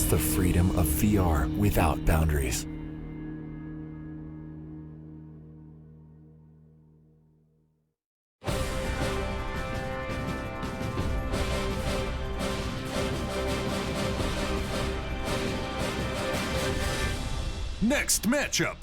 Experience the freedom of VR without boundaries. Next matchup.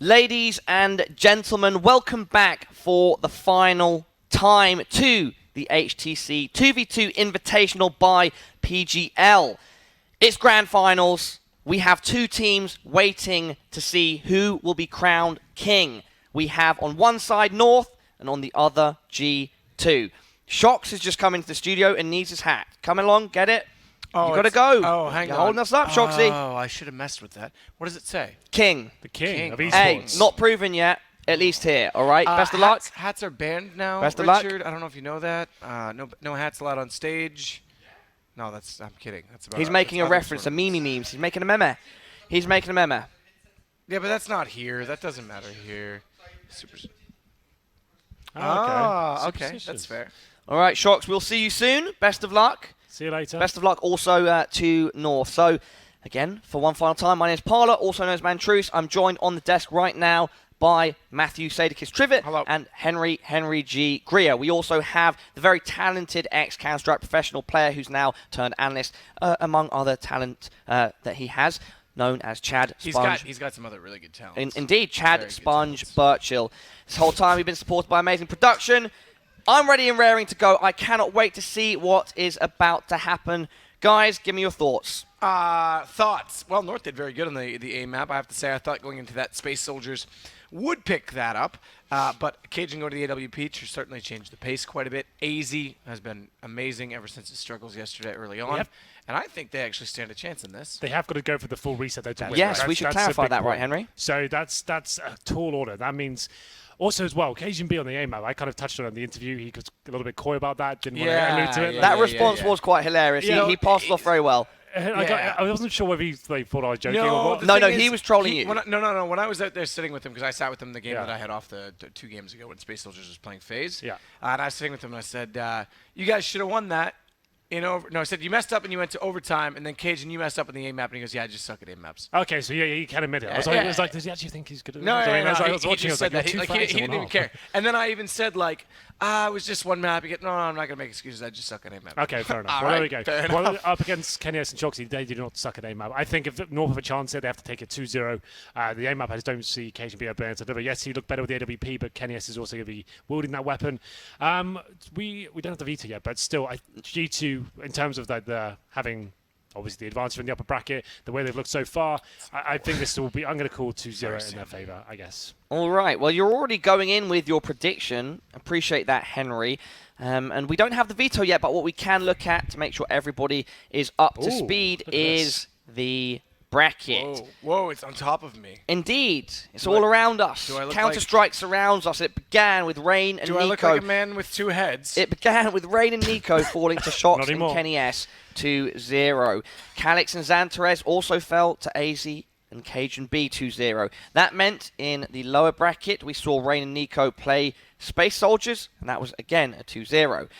Ladies and gentlemen, welcome back for the final time to the HTC 2v2 Invitational by PGL. It's grand finals. We have two teams waiting to see who will be crowned king. We have on one side North and on the other G2. Shox has just come into the studio and needs his hat. Come along, get it? Oh, you gotta go. Oh, hang You're on. holding us up, Shoxy. Oh, I should have messed with that. What does it say? King. The king of esports. Hey, not proven yet. At least here. All right. Best of luck. Hats are banned now. Best of Richard. luck. I don't know if you know that. No hats allowed on stage. No, I'm kidding. That's about. He's making a reference to meme memes. He's making a meme. He's making a meme. Yeah, but that's not here. That doesn't matter here. Super. Okay. That's fair. All right, Shox. We'll see you soon. Best of luck. See you later. Best of luck also to North. So, again, for one final time, my name is Parla, also known as Mantruce. I'm joined on the desk right now by Matthew Sadakis Trivet and Henry G. Greer. We also have the very talented ex-Counter-Strike professional player who's now turned analyst, among other talent that he has, known as Chad Sponge. He's got some other really good talents. Indeed, Chad Sponge Birchill. This whole time we've been supported by amazing production. I'm ready and raring to go. I cannot wait to see what is about to happen. Guys, give me your thoughts. Thoughts. Well, North did very good on the A map. I have to say, I thought going into that Space Soldiers would pick that up. But Cajun going to the AWP certainly changed the pace quite a bit. Aizy has been amazing ever since his struggles yesterday early on. Yep. And I think they actually stand a chance in this. They have got to go for the full reset, though, to win. Yes, we should clarify that, right, Henry? So that's a tall order. That means... Also, as well, HTC on the A map, I kind of touched on it in the interview. He was a little bit coy about that, didn't want to allude to it. That response was quite hilarious. He passed it off very well. I wasn't sure whether he thought I was joking or what. No, he was trolling you. No. When I was out there sitting with him, because I sat with him the game that I had off the 2 games ago when Space Soldiers was playing Faze. Yeah. And I was sitting with him and I said, you guys should have won that. No, I said you messed up and you went to overtime, and then Cajun, you messed up in the A map, and he goes, "Yeah, I just suck at A maps." Okay, so he can admit it. I was like, does he actually think he's good at it? No, I was watching. He said that. He didn't even care. And then I even said it was just one map. He goes, no, I'm not gonna make excuses. I just suck at A map. Okay, fair enough. Well, there we go. Well, up against KennyS and Shox, they do not suck at A map. I think if North have a chance here, they have to take it 2-0. The A map, I just don't see Cajun be able to deliver. Yes, he looked better with the AWP, but KennyS is also going to be wielding that weapon. We don't have the veto yet, but still, G2 in terms of the having obviously the advantage in the upper bracket, the way they've looked so far, I think this will be. I'm going to call 2-0 in their favour, I guess. All right. Well, you're already going in with your prediction. Appreciate that, Henry. And we don't have the veto yet, but what we can look at to make sure everybody is up to speed is the bracket. Whoa, it's on top of me. Indeed. It's all around us. Counter-Strike surrounds us. It began with Rain and Nico. Do I look like a man with 2 heads? It began with Rain and Nico falling to Shox and KennyS 2-0. Calix and Xantares also fell to Aizy&Cajunb 2-0. That meant in the lower bracket, we saw Rain and Nico play Space Soldiers, and that was again a 2-0.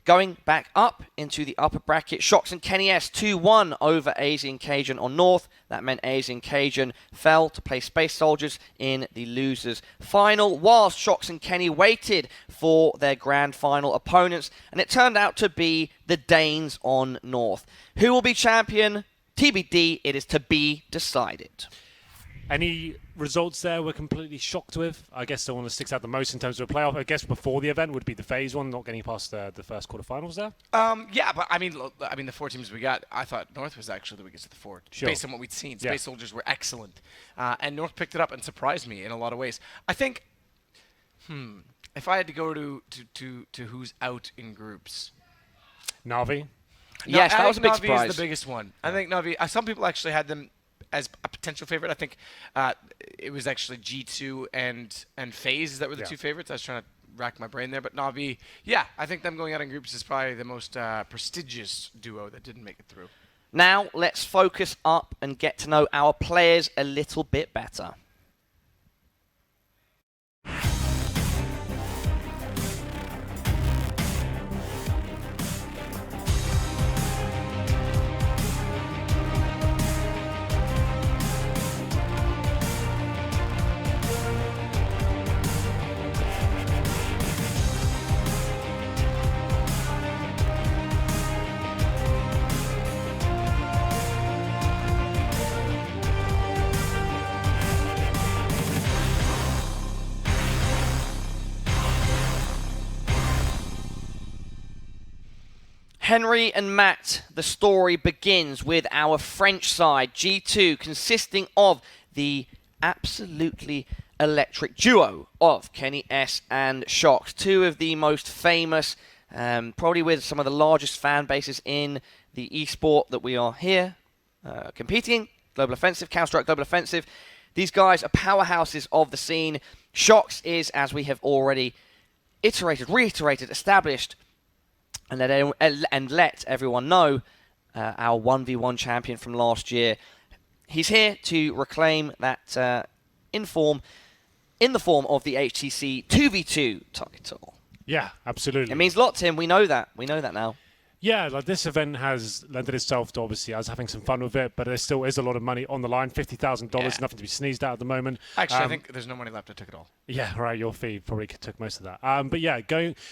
Going back up into the upper bracket, Shox and KennyS 2-1 over Aizy&Cajun on North. That meant Aizy&Cajun fell to play Space Soldiers in the losers final, whilst Shox and Kenny waited for their grand final opponents, and it turned out to be the Danes on North. Who will be champion? TBD, it is to be decided. Any results there we're completely shocked with? I guess the one that sticks out the most in terms of a playoff, I guess before the event would be the Faze one, not getting past the first quarterfinals there. Yeah, but I mean, the 4 teams we got, I thought North was actually the weakest of the 4, based on what we'd seen. Space Soldiers were excellent, and North picked it up and surprised me in a lot of ways. I think If I had to go to who's out in groups. Navi. Yes, I that was a think big Navi surprise. is the biggest one. I think Navi. Some people actually had them as a potential favorite. I think it was actually G2 and Faze that were the two favorites. I was trying to rack my brain there, but Navi, yeah, I think them going out in groups is probably the most prestigious duo that didn't make it through. Now let's focus up and get to know our players a little bit better. Henry and Matt, the story begins with our French side, G2, consisting of the absolutely electric duo of KennyS and Shox, two of the most famous, probably with some of the largest fan bases in the esport that we are here competing. Global Offensive, Counter-Strike Global Offensive. These guys are powerhouses of the scene. Shox is, as we have already reiterated, established, and let everyone know, our 1v1 champion from last year. He's here to reclaim that in the form of the HTC 2v2 title. Yeah, absolutely. It means a lot to him. We know that. We know that now. Yeah, like this event has lended itself to, obviously, I was having some fun with it, but there still is a lot of money on the line. $50,000, nothing to be sneezed at the moment. Actually, I think there's no money left. I took it all. Yeah, right. Your fee probably took most of that. But yeah,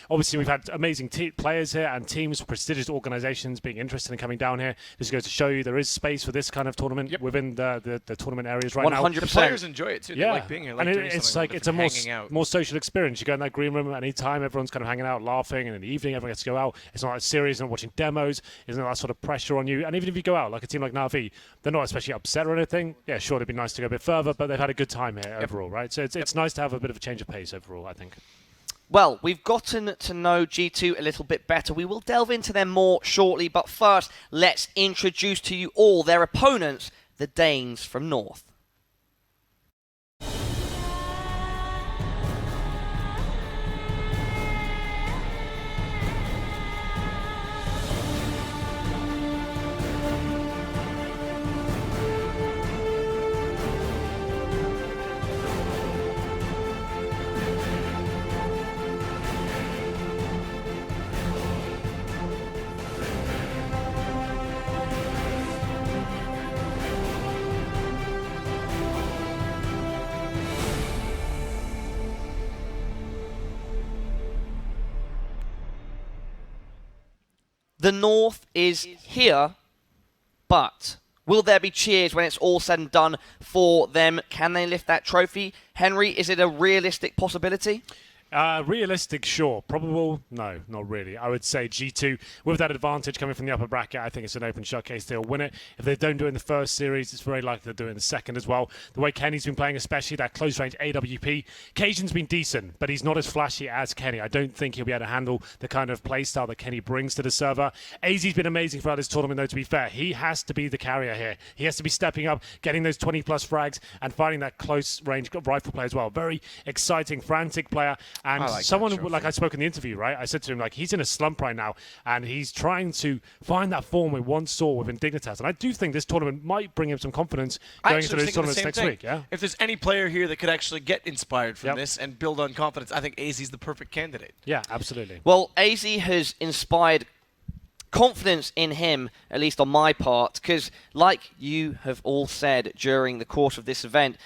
obviously, we've had amazing players here and teams, prestigious organizations being interested in coming down here. This goes to show you there is space for this kind of tournament within the tournament areas right now. 100%. The players enjoy it too. They like being here. Like and it's a more social experience. You go in that green room at any time, everyone's kind of hanging out, laughing, and in the evening, everyone gets to go out. It's not like serious and watching demos. Isn't that sort of pressure on you? And even if you go out, like a team like Navi, they're not especially upset or anything. Yeah, sure, it'd be nice to go a bit further, but they've had a good time here overall, right? So it's nice to have a bit of a change of pace overall, I think. Well, we've gotten to know G2 a little bit better. We will delve into them more shortly, but first, let's introduce to you all their opponents, the Danes from North. The North is here, but will there be cheers when it's all said and done for them? Can they lift that trophy? Henry, is it a realistic possibility? Realistic, sure. Probable, no, not really. I would say G2, with that advantage coming from the upper bracket, I think it's an open shot case they'll win it. If they don't do it in the first series, it's very likely they'll do it in the second as well. The way Kenny's been playing, especially that close-range AWP, Cajun's been decent, but he's not as flashy as Kenny. I don't think he'll be able to handle the kind of playstyle that Kenny brings to the server. Aizy's been amazing throughout this tournament, though, to be fair. He has to be the carrier here. He has to be stepping up, getting those 20-plus frags, and finding that close-range rifle play as well. Very exciting, frantic player, and someone like I spoke in the interview, right? I said to him, like, he's in a slump right now, and he's trying to find that form we once saw with Indignitas. And I do think this tournament might bring him some confidence going into those tournaments next week. Yeah. If there's any player here that could actually get inspired from this and build on confidence, I think Aizy's the perfect candidate. Yeah, absolutely. Well, Aizy has inspired confidence in him, at least on my part, because like you have all said during the course of this event,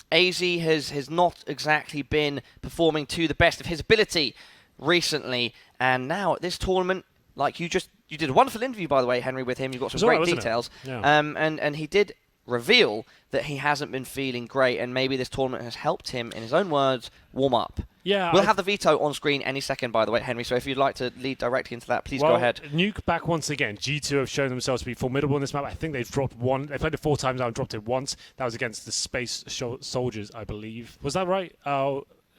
Aizy has not exactly been performing to the best of his ability recently, and now at this tournament, like you did a wonderful interview, by the way, Henry, with him. You've got some great details, and he did reveal that he hasn't been feeling great, and maybe this tournament has helped him, in his own words, warm up. Yeah, we'll have the veto on screen any second, by the way, Henry, so if you'd like to lead directly into that, please go ahead. Nuke back once again. G2 have shown themselves to be formidable in this map. I think they've dropped one. They played it 4 times now and dropped it once. That was against the Space Soldiers, I believe. Was that right?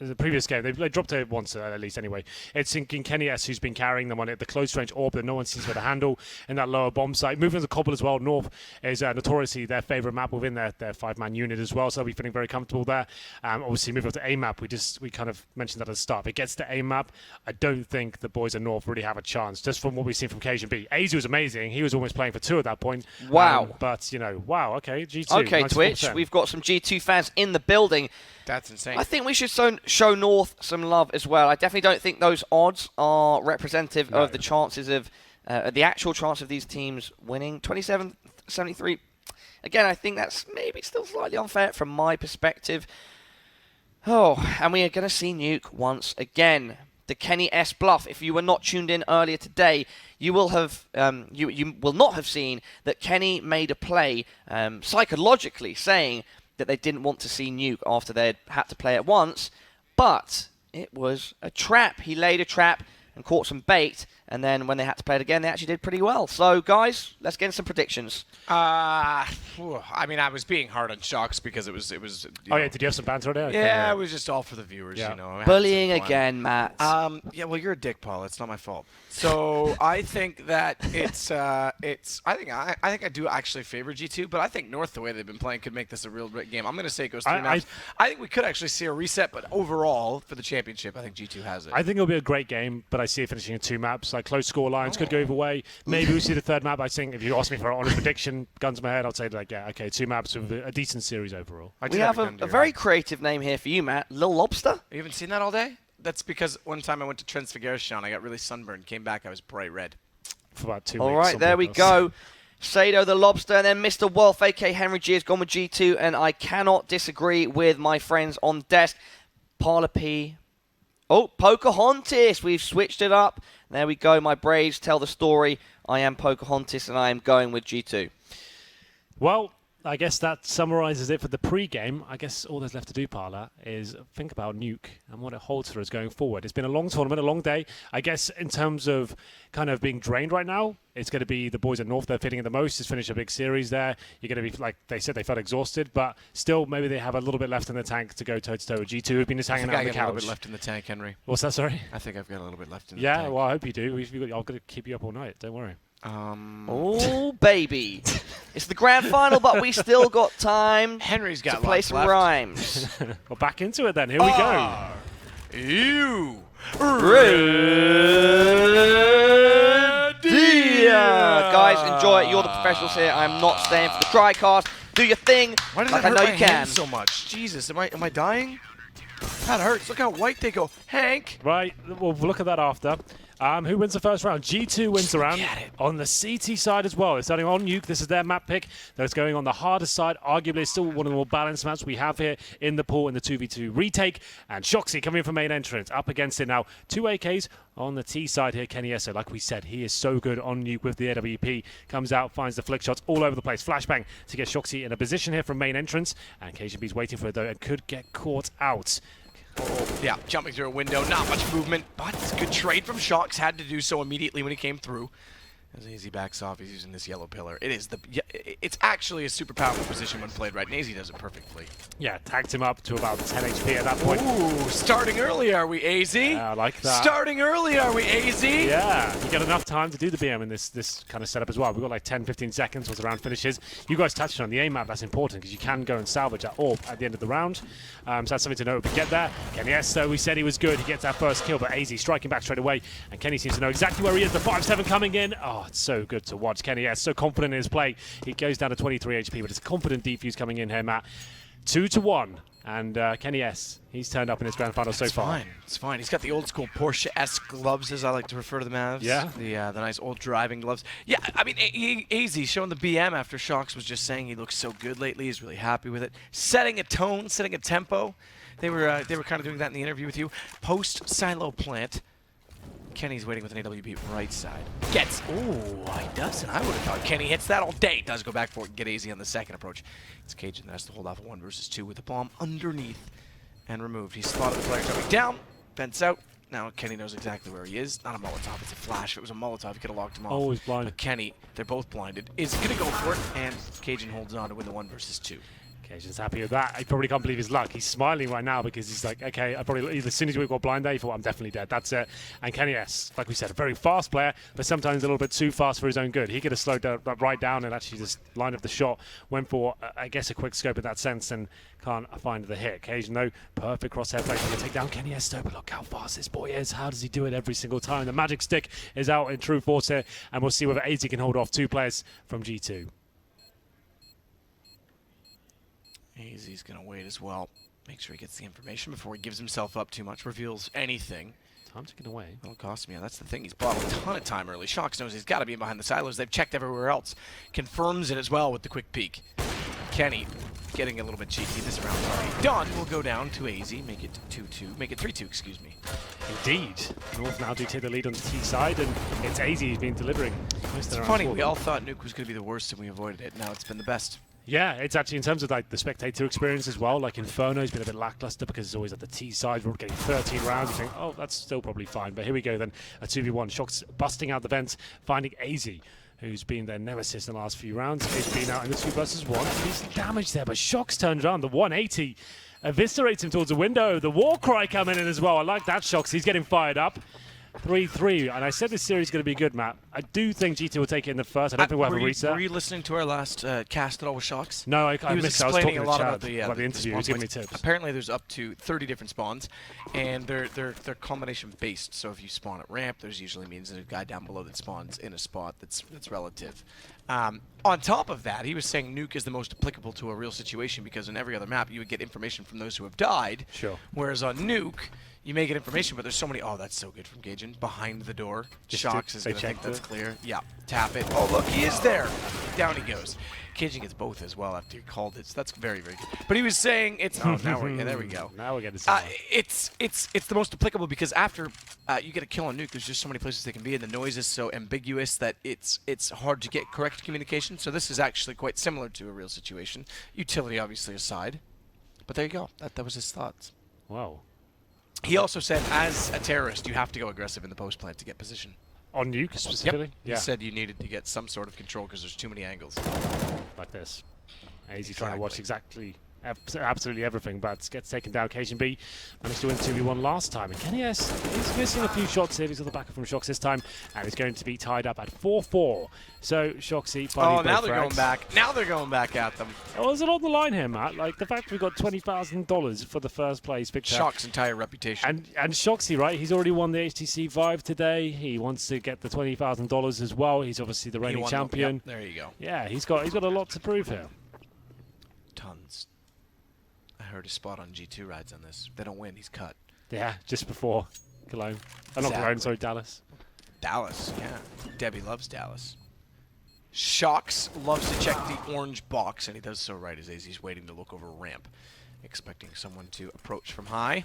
the previous game. They dropped it once at least anyway. It's KennyS who's been carrying them on it, the close range orb that no one seems to be able to handle in that lower bomb site. Moving to Cobble as well. North is notoriously their favourite map within their 5-man unit as well, so they'll be feeling very comfortable there. Obviously, moving up to A map, we kind of mentioned that at the start. If it gets to A map, I don't think the boys at North really have a chance, just from what we've seen from Cajunb. Aizy was amazing. He was almost playing for 2 at that point. Wow. But, wow, okay, G2. Okay, 94%. Twitch, we've got some G2 fans in the building. That's insane. I think we should show North some love as well. I definitely don't think those odds are representative of the chances of the actual chance of these teams winning. 27-73. Again, I think that's maybe still slightly unfair from my perspective. Oh, and we are going to see Nuke once again. The KennyS bluff. If you were not tuned in earlier today, you will have you will not have seen that Kenny made a play psychologically saying that they didn't want to see Nuke after they had to play it once, but it was a trap. He laid a trap and caught some bait, and then when they had to play it again, they actually did pretty well. So, guys, let's get into some predictions. I mean, I was being hard on Shox because it was. Yeah, did you have some banter there? Yeah, it was just all for the viewers, Bullying again, Matt. Yeah, well, you're a dick, Paul. It's not my fault. So I think that I think I do actually favor G2, but I think North, the way they've been playing, could make this a real great game. I'm going to say it goes 3 maps. I think we could actually see a reset, but overall, for the championship, I think G2 has it. I think it'll be a great game, but I see it finishing in 2 maps. Like, close score lines could go either way. Maybe we'll see the 3rd map. I think if you ask me for an honest prediction, guns to my head, I'd say, like, yeah, okay, 2 maps with a decent series overall. We have a very creative name here for you, Matt. Lil Lobster. You haven't seen that all day? That's because one time I went to Transfiguration, I got really sunburned, came back, I was bright red. For about 2 weeks. All right, there we go. Sado the Lobster, and then Mr. Wolf, a.k.a. Henry G, has gone with G2, and I cannot disagree with my friends on desk. Parla P. Oh, Pocahontas. We've switched it up. There we go. My Braves tell the story. I am Pocahontas, and I am going with G2. Well, I guess that summarizes it for the pre-game. I guess all there's left to do, Parla, is think about Nuke and what it holds for us going forward. It's been a long tournament, a long day. I guess in terms of kind of being drained right now, it's going to be the boys at North. They're feeling it the most. Just finished a big series there. You're going to be, like they said, they felt exhausted, but still maybe they have a little bit left in the tank to go toe-to-toe with G2, who've been just hanging out on the couch. I got a little bit left in the tank, Henry. What's that, sorry? I think I've got a little bit left in the tank. Yeah, well, I hope you do. I'm going to keep you up all night. Don't worry. Oh, baby. It's the grand final, but we still got time Henry's got to play some left. rhymes. Well, back into it then. Here we go. You Guys, enjoy it. You're the professionals here. I'm not staying for the TriCast. Do your thing. Why does like that I know hurt you my can. hand so much? Jesus, am I dying? That hurts. Look how white they go. Hank. Right, we'll look at that after. Who wins the first round? G2 wins the round. On the CT side as well. It's starting on Nuke. This is their map pick. That's going on the hardest side. Arguably, it's still one of the more balanced maps we have here in the pool in the 2v2 retake. And Shoxy coming in for main entrance. Up against it now. 2 AKs on the T side here. KennyS, like we said, he is so good on Nuke with the AWP. Comes out, finds the flick shots all over the place. Flashbang to get Shoxy in a position here from main entrance. And Cajunb's waiting for it though and could get caught out. Oh, yeah, jumping through a window, not much movement, but good trade from Shox. Had to do so immediately when he came through. As Aizy backs off, he's using this yellow pillar. It's actually a super powerful position when played right, and Aizy does it perfectly. Yeah, tagged him up to about 10 HP at that point. Ooh, starting early, are we, Aizy? Yeah, I like that. Starting early, are we, Aizy? Yeah, you get enough time to do the BM in this kind of setup as well. We've got like 10-15 seconds once the round finishes. You guys touched on the A map, that's important because you can go and salvage that orb at the end of the round. So that's something to know. But get there. KennyS, though, we said he was good. He gets that first kill, but Aizy striking back straight away. And Kenny seems to know exactly where he is. The 5-7 coming in. Oh, it's so good to watch. KennyS, so confident in his play. He goes down to 23 HP, but it's a confident defuse coming in here, Matt. 2-1. And KennyS, he's turned up in his grand final so far. It's fine. He's got the old school Porsche-esque gloves, as I like to refer to them as. Yeah. The nice old driving gloves. Yeah, I mean, Aizy showing the BM after Shox was just saying he looks so good lately. He's really happy with it. Setting a tone, setting a tempo. They were kind of doing that in the interview with you. Post silo plant. Kenny's waiting with an AWP right side. Gets. Ooh, he doesn't. I would have thought Kenny hits that all day. Does go back for it and get Aizy on the second approach. It's Cajun that has to hold off a 1 versus 2 with the bomb underneath and removed. He spotted the player coming down. Vents out. Now Kenny knows exactly where he is. Not a Molotov. It's a flash. If it was a Molotov, he could have locked him off. Always blind. But Kenny, they're both blinded, is going to go for it. And Cajun holds on to win the 1 versus 2. Cajun's happy with that. He probably can't believe his luck. He's smiling right now because he's like, okay, I probably, as soon as we got blind there, he thought, I'm definitely dead. That's it. And KennyS, like we said, a very fast player, but sometimes a little bit too fast for his own good. He could have slowed right down and actually just lined up the shot, went for, I guess, a quick scope in that sense, and can't find the hit. Cajun, though, perfect crosshair play to take down KennyS, though, but look how fast this boy is. How does he do it every single time? The magic stick is out in true force here, and we'll see whether Aizy can hold off 2 players from G2. Aizy's going to wait as well. Make sure he gets the information before he gives himself up too much, reveals anything. Time ticking away. That'll cost him. Yeah, that's the thing. He's bought a ton of time early. Shox knows he's got to be behind the silos. They've checked everywhere else. Confirms it as well with the quick peek. Kenny getting a little bit cheeky. This round's already done. We'll go down to Aizy. Make it 2-2. Make it 3-2, excuse me. Indeed. North now do take the lead on the T side, and it's Aizy who's been delivering. It's funny. We all thought Nuke was going to be the worst, and we avoided it. Now it's been the best. Yeah, it's actually in terms of like the spectator experience as well. Like Inferno's been a bit lackluster because it's always at the T side. We're getting 13 rounds. You think, oh, that's still probably fine. But here we go then. A 2v1. Shox busting out the vents, finding Aizy, who's been their nemesis in the last few rounds. He's been out in the 2 versus 1. He's damaged there, but Shox turned around. The 180 eviscerates him towards the window. The war cry coming in as well. I like that, Shox. He's getting fired up. 3-3, and I said this series is going to be good, Matt. I do think G2 will take it in the first. I don't think we'll have a reset. Were you listening to our last cast at all with Shox? No, I he was missed. explaining I was a lot about about the interview. He was giving me tips. Apparently, there's up to 30 different spawns, and they're combination based. So if you spawn at ramp, there's usually means there's a guy down below that spawns in a spot that's relative. On top of that, he was saying Nuke is the most applicable to a real situation because in every other map you would get information from those who have died. Sure. Whereas on Nuke, you may get information, but there's so many. Oh, that's so good from Cajun. Behind the door. Shox is going to think that's clear. Yeah. Tap it. Oh, look, he is there. Down he goes. Cajun gets both as well after he called it. So that's very, very good. But he was saying it's. Oh, now we're. Yeah, there we go. Now we're getting it's the most applicable because after you get a kill on Nuke, there's just so many places they can be, and the noise is so ambiguous that it's hard to get correct communication. So this is actually quite similar to a real situation. Utility, obviously, aside. But there you go. That was his thoughts. Wow. He also said, as a terrorist, you have to go aggressive in the post plant to get position. On Nuke specifically? Yep. Yeah. He said you needed to get some sort of control because there's too many angles. Like this. Aizy trying to watch absolutely everything, but gets taken down. Cajunb managed to win 2v1 last time. And KennyS is missing a few shots here. He's got the backer from Shox this time, and he's going to be tied up at 4-4. So Shoxy finding now they're going back. Now they're going back at them. Oh, is it on the line here, Matt? Like the fact we got $20,000 for the first place victor. Shox's entire reputation. And Shoxy, right? He's already won the HTC Vive today. He wants to get the $20,000 as well. He's obviously the reigning champion. Yep, there you go. Yeah, he's got a lot to prove here. Tons. I heard a spot on G2 rides on this. If they don't win, he's cut. Yeah, just before Cologne. Not Cologne, sorry, Dallas. Dallas, yeah. Debbie loves Dallas. Shox loves to check the orange box, and he does so right as Aizy's waiting to look over a ramp, expecting someone to approach from high.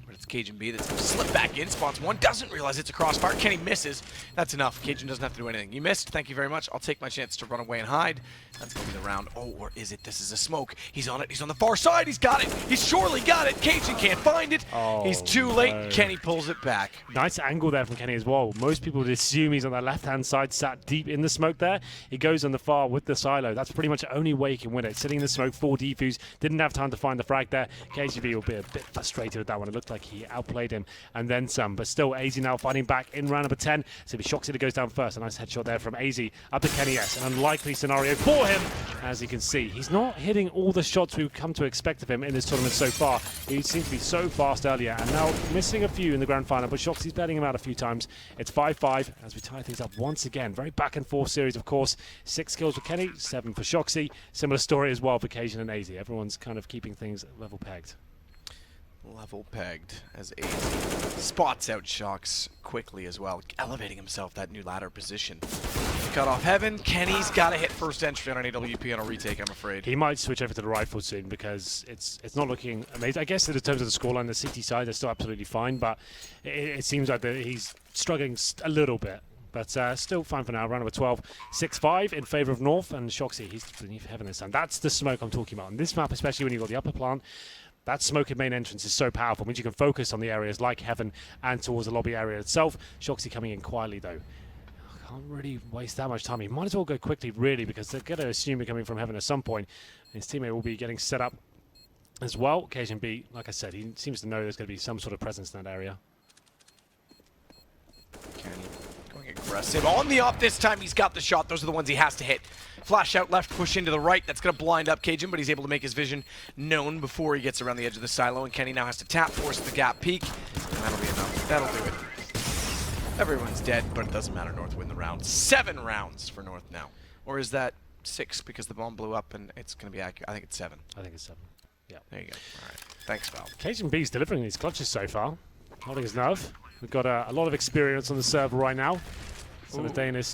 But it's Cajunb that's going to slip back in. Spawns one, doesn't realize it's a crossfire. Kenny misses. That's enough. Cajun doesn't have to do anything. You missed. Thank you very much. I'll take my chance to run away and hide. That's going to be the round. Oh, or is it? This is a smoke. He's on it. He's on the far side. He's got it. He's surely got it. Cajun can't find it. Oh, he's too late. no. Kenny pulls it back. Nice angle there from Kenny as well. Most people would assume he's on that left-hand side, sat deep in the smoke there. He goes on the far with the silo. That's pretty much the only way he can win it. Sitting in the smoke, 4 defuse. Didn't have time to find the frag there. Cajunb will be a bit frustrated with that one. It looked like he outplayed him and then some. But still, Aizy now fighting back in round number 10. So it'll be Shoxy that goes down first. A nice headshot there from Aizy up to KennyS. An unlikely scenario for him. As you can see, he's not hitting all the shots we've come to expect of him in this tournament so far. He seemed to be so fast earlier and now missing a few in the grand final, but Shoxy's betting him out a few times. It's 5-5 as we tie things up once again. Very back and forth series, of course. 6 kills for Kenny, 7 for Shoxy. Similar story as well for Cajun and Aizy. Everyone's kind of keeping things level pegged. Level pegged as Aizy spots out Shox quickly as well, elevating himself that new ladder position. Cut off heaven. Kenny's got to hit first entry on an AWP on a retake, I'm afraid. He might switch over to the rifle soon because it's not looking amazing. I guess in terms of the scoreline, the City side, they're still absolutely fine, but it seems like he's struggling a little bit. But still fine for now. Round number 12, 6-5 in favour of North, and Shoxy, he's beneath heaven this time. That's the smoke I'm talking about. On this map, especially when you've got the upper plant, that smoke in main entrance is so powerful. It means you can focus on the areas like heaven and towards the lobby area itself. Shoxy coming in quietly, though. can't really waste that much time. He might as well go quickly, really, because they're going to assume you're coming from heaven at some point. And his teammate will be getting set up as well. KJB, like I said, he seems to know there's going to be some sort of presence in that area. Kenny going aggressive. On the up this time, he's got the shot. Those are the ones he has to hit. Flash out left, push into the right. That's going to blind up Cajun, but he's able to make his vision known before he gets around the edge of the silo. And Kenny now has to tap, force the gap peek. And that'll be enough. That'll do it. Everyone's dead, but it doesn't matter. North win the round. 7 rounds for North now. Or is that 6 because the bomb blew up and it's going to be accurate? I think it's 7. I think it's 7. Yeah. There you go. All right. Thanks, Val. KJB's delivering these clutches so far. Holding his nerve. We've got a lot of experience on the server right now. Some of Danish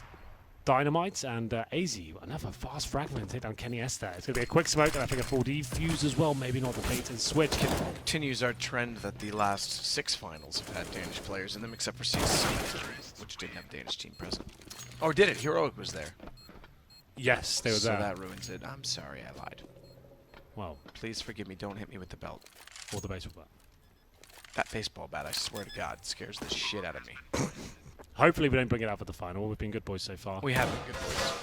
Dynamite and Aizy, another fast fragment take down KennyS there. It's going to be a quick smoke and I think a full defuse as well, maybe not the bait and switch. Continues our trend that the last 6 finals have had Danish players in them, except for CS, which didn't have a Danish team present. Or did it? Heroic was there. Yes, they were there. So that ruins it. I'm sorry, I lied. Well, please forgive me. Don't hit me with the belt. Or the baseball bat. That baseball bat, I swear to God, scares the shit out of me. Hopefully we don't bring it out for the final. We've been good boys so far. We have been good boys.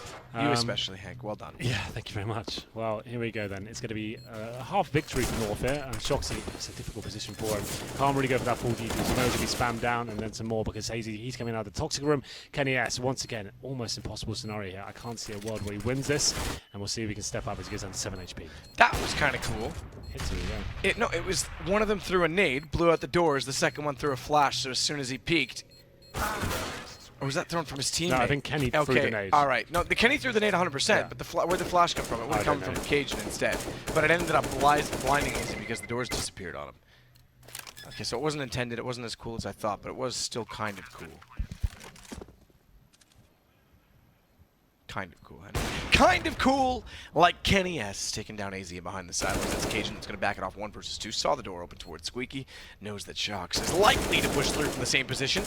You especially, Hank. Well done. Yeah, thank you very much. Well, here we go then. It's going to be a half victory for North here. And Shoxy, it's a difficult position for him. Can't really go for that full defense. He knows he'll be spammed down and then some more because Aizy, he's coming out of the toxic room. KennyS, once again, almost impossible scenario here. I can't see a world where he wins this. And we'll see if he can step up as he goes down to 7 HP. That was kind of cool. Hits him, yeah. No, it was one of them threw a nade, blew out the doors. The second one threw a flash, so as soon as he peeked... Or was that thrown from his teammate? No, I think Kenny threw the nade. All right. No, the Kenny threw the nade 100%, yeah. but where'd the flash come from? It would have come from Cajun instead. But it ended up blinding Aizy because the doors disappeared on him. Okay, so it wasn't intended. It wasn't as cool as I thought, but it was still kind of cool. Kind of cool, Henry. Kind of cool, like KennyS taking down Aizy behind the silos. That's Cajun that's going to back it off 1 versus 2. Saw the door open towards Squeaky. Knows that Shox is likely to push through from the same position.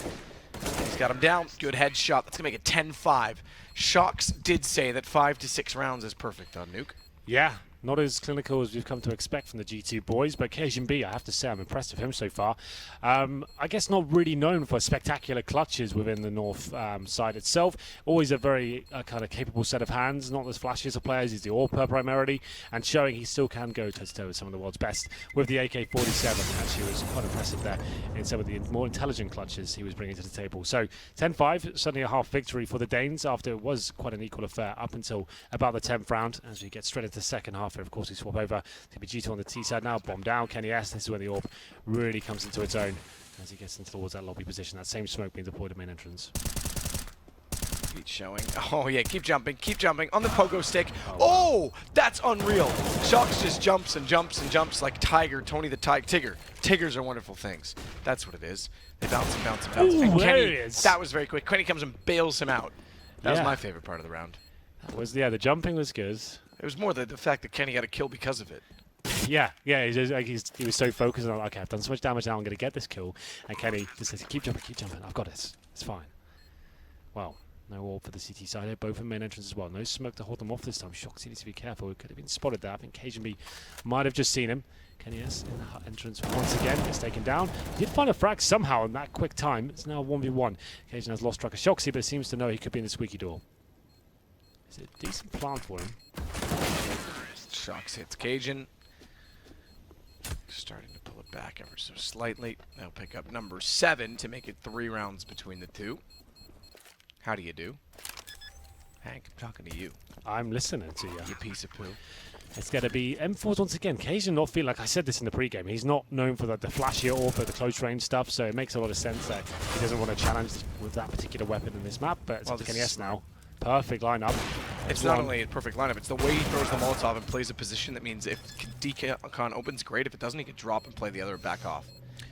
He's got him down. Good headshot. That's going to make it 10-5. Shox did say that 5 to 6 rounds is perfect on Nuke. Yeah. Not as clinical as we've come to expect from the G2 boys, but KJB, I have to say, I'm impressed with him so far. I guess not really known for spectacular clutches within the North side itself. Always a very kind of capable set of hands, not as flashy as the players. He's the AWPer primarily, and showing he still can go toe-to-toe with some of the world's best. With the AK-47, actually was quite impressive there in some of the more intelligent clutches he was bringing to the table. So 10-5, suddenly a half victory for the Danes after it was quite an equal affair up until about the 10th round, as we get straight into the second half. Of course, we swap over to G2 on the T side now. Bomb down. KennyS. This is when the AWP really comes into its own as he gets into towards that lobby position. That same smoke being deployed at main entrance. Keep showing. Oh, yeah. Keep jumping. Keep jumping. On the pogo stick. Oh, that's unreal. Shox just jumps and jumps and jumps like Tiger. Tony the Tigger. Tigers are wonderful things. That's what it is. They bounce and bounce and bounce. Ooh, and there it is. That was very quick. Kenny comes and bails him out. That was my favorite part of the round. That was, yeah, the jumping was good. It was more the fact that Kenny got a kill because of it. Yeah, he was so focused on, okay, I've done so much damage now, I'm going to get this kill. And Kenny just says, keep jumping, I've got this. It's fine. Well, no AWP for the CT side here, both in main entrance as well. No smoke to hold them off this time. Shox needs to be careful. It could have been spotted there. I think KJB might have just seen him. KennyS in the entrance once again gets taken down. He did find a frag somehow in that quick time. It's now 1v1. Cajun has lost track of Shoxy, but seems to know he could be in the squeaky door. It's a decent plant for him. Shox hits Cajun. Starting to pull it back ever so slightly. They'll pick up number 7 to make it 3 rounds between the two. How do you do? Hank, I'm talking to you. I'm listening to you. You piece of poo. It's going to be M4s once again. Cajun not feel like I said this in the pregame. He's not known for the flashier or for the close range stuff, so it makes a lot of sense that he doesn't want to challenge with that particular weapon in this map. But it's up to KennyS now. Perfect lineup. It's not only a perfect lineup, it's the way he throws the Molotov and plays a position that means if Decon opens, great. If it doesn't, he can drop and play the other back off.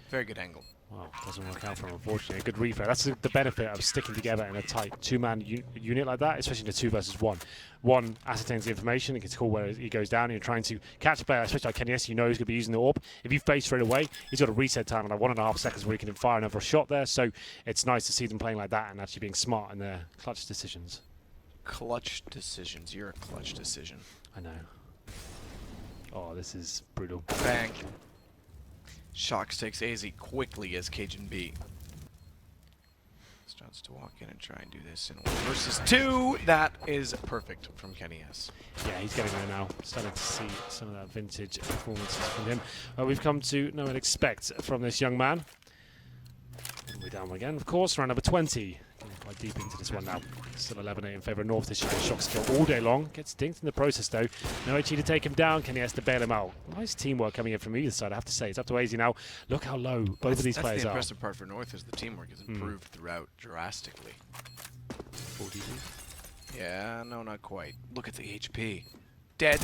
Very good angle. Well, doesn't work out for him, unfortunately. A good replay. That's the benefit of sticking together in a tight 2-man unit like that, especially in a 2 versus 1. One ascertains the information, it gets called where he goes down, and you're trying to catch a player, especially like KennyS, you know he's going to be using the AWP. If you face straight away, he's got a reset time of like 1.5 seconds where he can fire another shot there, so it's nice to see them playing like that and actually being smart in their clutch decisions. Clutch decisions. You're a clutch decision. I know. Oh, this is brutal. Bang. Shox takes Aizy quickly as KJB. Starts to walk in and try and do this in 1 versus 2. That is perfect from KennyS. Yeah, he's getting there now. Starting to see some of that vintage performances from him. We've come to know and expect from this young man. We're down one again, of course, round number 20. Getting quite deep into this one now. Still 11-8 in favour of North. This should be a Shox kill all day long. Gets dinked in the process though. No HE to take him down. KennyS to bail him out. Nice teamwork coming in from either side, I have to say. It's up to Aizy now. Look how low both of these players the are. impressive part for North is the teamwork has improved throughout drastically. Full DP. Yeah, no, not quite. Look at the HP. Dead.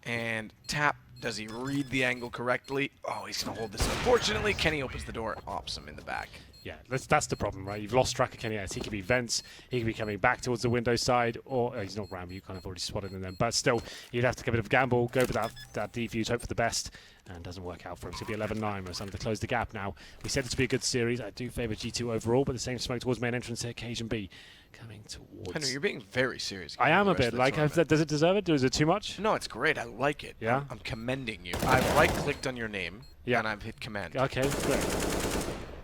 And tap. Does he read the angle correctly? Oh, he's going to hold this. Unfortunately, Kenny opens the door, ops him in the back. Yeah, that's the problem, right? You've lost track of KennyS. He could be vents, he could be coming back towards the window side, or he's not round, you kind of already spotted him then. But still, you'd have to take a bit of a gamble, go for that defuse, hope for the best, and doesn't work out for him. It's going to be 11-9. We're starting to close the gap now. We said it to be a good series. I do favour G2 overall, but the same smoke towards main entrance here, HTC coming towards... Henry, you're being very serious. I am a bit. Like, does it deserve it? Is it too much? No, it's great. I like it. Yeah? I'm commending you. I've right-clicked on your name, and I've hit command. Okay, great.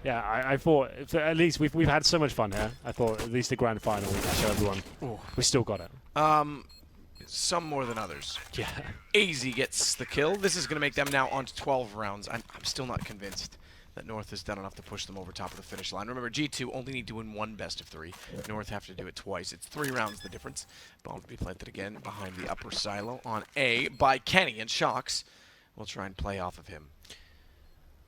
Yeah, I thought at least we've had so much fun here. I thought at least the grand final we can show everyone. Ooh. We still got it. Some more than others. Yeah. Aizy gets the kill. This is going to make them now on to 12 rounds. I'm still not convinced that North has done enough to push them over top of the finish line. Remember, G2 only need to win 1 best of 3. North have to do it twice. It's 3 rounds the difference. Bomb to be planted again behind the upper silo on A by Kenny, and Shox will try and play off of him.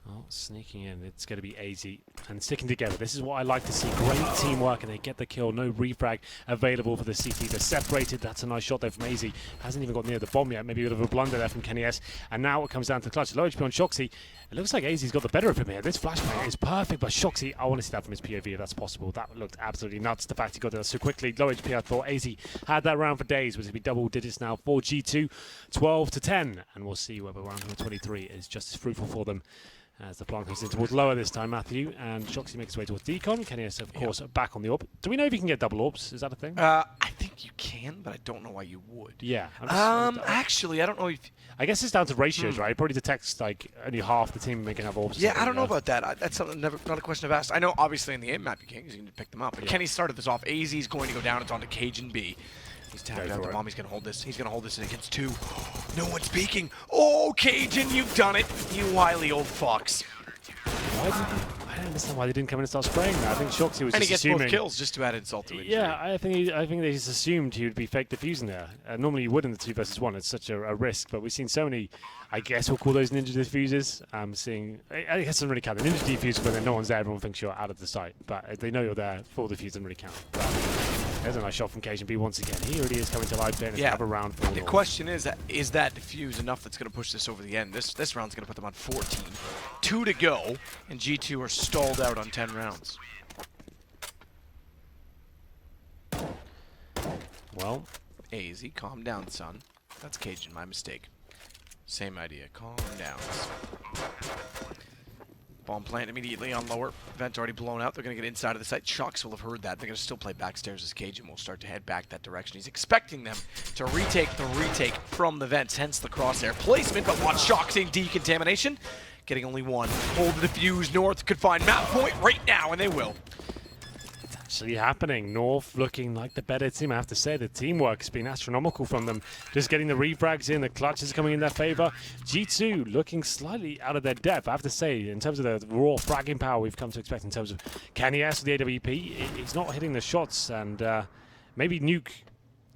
Oh, sneaking in, it's going to be Aizy and sticking together. This is what I like to see. Great teamwork, and they get the kill. No refrag available for the CT. They're separated. That's a nice shot there from Aizy. Hasn't even got near the bomb yet. Maybe a bit of a blunder there from KennyS. And now it comes down to the clutch. Low HP on Shoxy. It looks like Aizy's got the better of him here. This flashbang is perfect, but Shoxy, I want to see that from his POV if that's possible. That looked absolutely nuts. The fact he got there so quickly. Low HP, I thought Aizy had that round for days. Was going to be double digits now for G2. 12-10. And we'll see whether round number 23 is just as fruitful for them. As the plant comes in towards lower this time, Matthew, and Shoxy makes his way towards Decon. KennyS, of course, back on the AWP. Do we know if you can get double AWPs? Is that a thing? I think you can, but I don't know why you would. Yeah. Actually, I don't know if... I guess it's down to ratios, right? It probably detects, like, only half the team making have AWPs. Yeah, I don't know about that. That's something not a question I've asked. I know, obviously, in the aim map you can, because you can pick them up. But Kenny started this off. Aizy's going to go down. It's on to HTC. He's tapped out the bomb. He's going to hold this. He's going to hold this in against 2. No one's speaking. Oh, Cajun, you've done it. You wily old fox. I don't understand why they didn't come in and start spraying that. I think Shoxy was and just he gets assuming... both kills just to add insult to injury. Yeah, I think they just assumed he would be fake diffusing there. Normally you would in the 2 versus 1. It's such a risk, but we've seen so many, I guess we'll call those ninja diffusers. I guess it doesn't really count. The ninja diffuser, when no one's there, everyone thinks you're out of the site. But if they know you're there, full diffuse doesn't really count. There's a nice shot from HTC once again. He already is coming to live play and have a round for the question is that diffuse enough that's going to push this over the end? This round's going to put them on 14. 2 to go, and G2 are stalled out on 10 rounds. Well, Aizy, calm down, son. That's Cajun, my mistake. Same idea. Calm down. Bomb plant immediately on lower. Vent already blown out. They're going to get inside of the site. Shox will have heard that. They're going to still play backstairs as Cajun will start to head back that direction. He's expecting them to retake the retake from the vents, hence the crosshair placement. But watch Shox in decontamination. Getting only 1. Hold the defuse. North could find map point right now, and they will. Actually happening. North looking like the better team. I have to say the teamwork's been astronomical from them. Just getting the refrags in, the clutches coming in their favor. G2 looking slightly out of their depth. I have to say, in terms of the raw fragging power we've come to expect in terms of KennyS with the AWP, he's not hitting the shots, and maybe Nuke.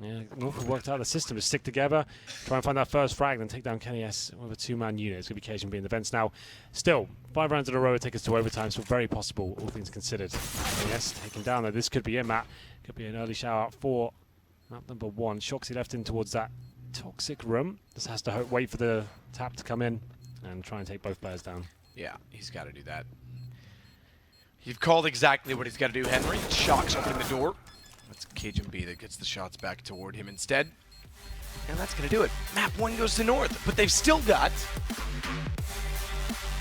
Yeah, North have worked out the system to stick together, try and find that first frag, then take down KennyS with a 2-man unit. It's going to be KTB in the vents now. Still, 5 rounds in a row would take us to overtime, so very possible, all things considered. KennyS taken down, though. This could be it, Matt. Could be an early shout out for map number 1. Shoxy left in towards that toxic room. Just has to wait for the tap to come in and try and take both players down. Yeah, he's got to do that. You've called exactly what he's got to do, Henry. Shox opening the door. It's HTC that gets the shots back toward him instead. And that's going to do it. Map 1 goes to North, but they've still got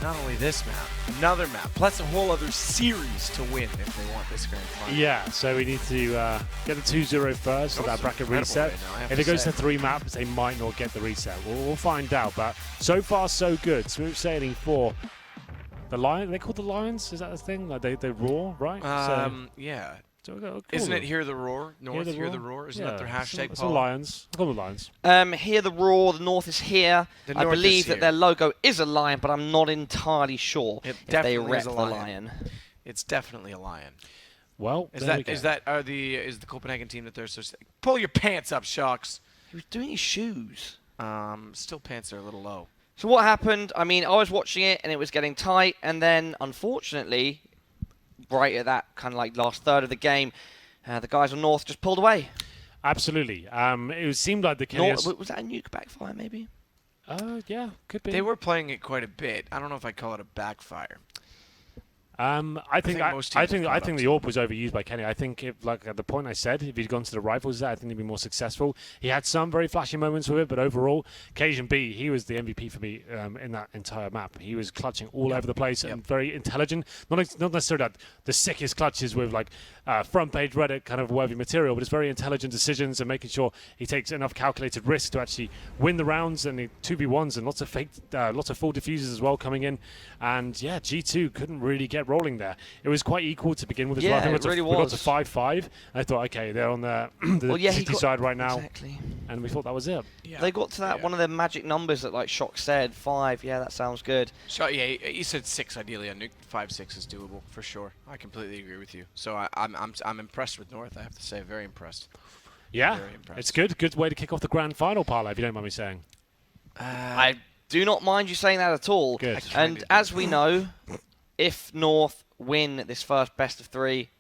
not only this map, another map, plus a whole other series to win if they want this grand final. Yeah, so we need to get the 2-0 first for that bracket reset. If it goes to 3 maps, they might not get the reset. We'll find out, but so far so good. Smooth sailing for The lion? They called the lions? Is that the thing? Like they roar, right? Yeah. So we'll Isn't them. it Hear the Roar? North Hear the Roar? Isn't that their hashtag, It's Paul? the lions. I'll call them lions. Hear the roar. The North is here. The I North believe is that here. their logo is a lion, but I'm not entirely sure It if they definitely rep is a the lion. lion. It's definitely a lion. Well, Is there we that go. is the Copenhagen team that they're so pull your pants up, Shox. He was doing his shoes. Still pants are a little low. So what happened? I mean, I was watching it and it was getting tight, and then unfortunately, right at that kind of like last third of the game, the guys on North just pulled away. Absolutely. It seemed like the KennyS... Was that a nuke backfire, maybe? Yeah, could be. They were playing it quite a bit. I don't know if I call it a backfire. I think most teams have caught up the to AWP was overused by Kenny. I think, like at the point I said, if he'd gone to the rifles, I think he'd be more successful. He had some very flashy moments with it, but overall, Cajunb, he was the MVP for me in that entire map. He was clutching all over the place and very intelligent. Not necessarily like the sickest clutches with like front page Reddit kind of worthy material, but it's very intelligent decisions and making sure he takes enough calculated risk to actually win the rounds and the 2v1s and lots of full diffusers as well coming in. And yeah, G2 couldn't really get rolling there. It was quite equal to begin with as well. I think we got to 5-5. I thought, okay, they're on the City side right now. Exactly. And we thought that was it. Yeah. They got to that one of their magic numbers that like Shox said, 5. Yeah, that sounds good. Yeah, you said 6 ideally. A nuke 5-6 is doable for sure. I completely agree with you. So I'm impressed with North. I have to say, very impressed. Yeah, very impressed. It's good. Good way to kick off the grand final, Parla, if you don't mind me saying. I do not mind you saying that at all. Good. And as we know, if North win this first best of 3,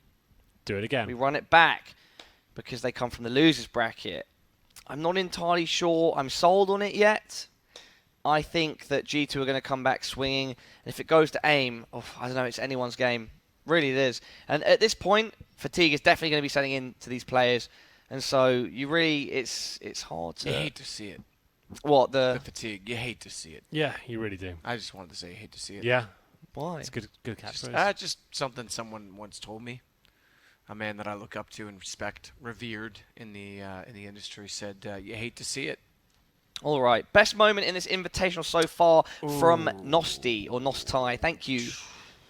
do it again. We run it back because they come from the losers bracket. I'm not entirely sure I'm sold on it yet. I think that G2 are going to come back swinging. And if it goes to aim, I don't know, it's anyone's game. Really it is. And at this point, fatigue is definitely going to be setting in to these players. And so you really, it's hard to... You hate to see it. What, the fatigue. You hate to see it. Yeah, you really do. I just wanted to say you hate to see it. Yeah. Why? It's good catchphrase. Just something someone once told me. A man that I look up to and respect, revered in the industry, said, "You hate to see it." All right, best moment in this invitational so far from Nosti or Nostai. Thank you,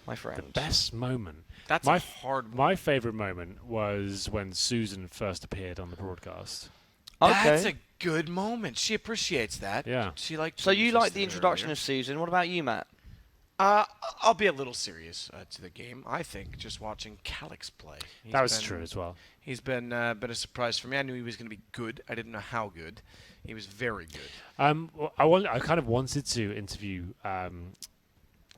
my friend. The best moment. That's a hard one. My favorite moment was when Susan first appeared on the broadcast. Okay. That's a good moment. She appreciates that. Yeah. She liked. So you like the introduction of Susan. What about you, Matt? I'll be a little serious to the game. I think just watching Calyx play. That was true as well. He's been a surprise for me. I knew he was going to be good. I didn't know how good. He was very good. I kind of wanted to interview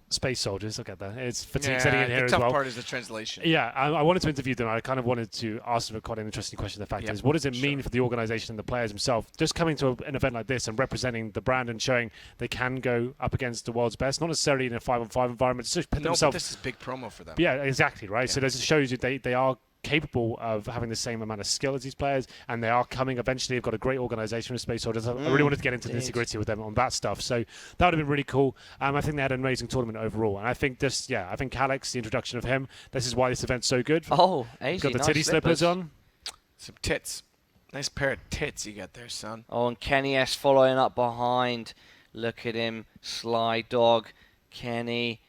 Space Soldiers. I'll get that. It's fatigue setting in here as well. The tough part is the translation. Yeah, I wanted to interview them. I kind of wanted to ask them quite an interesting question. The fact is, what does it mean for the organisation and the players themselves? Just coming to an event like this and representing the brand and showing they can go up against the world's best, not necessarily in a 5-on-5 environment. Just put themselves. But this is big promo for them. Yeah, exactly right. Yeah. So this shows you they are capable of having the same amount of skill as these players, and they are coming eventually. They've got a great organisation with Space Soldiers. I really wanted to get into the nitty-gritty with them on that stuff, so that would have been really cool. I think they had an amazing tournament overall, and I think I think Calyx, the introduction of him, this is why this event's so good. Oh, Aizy, got the nice titty slippers on. Some tits. Nice pair of tits you got there, son. Oh, and KennyS following up behind. Look at him, sly dog, Kenny.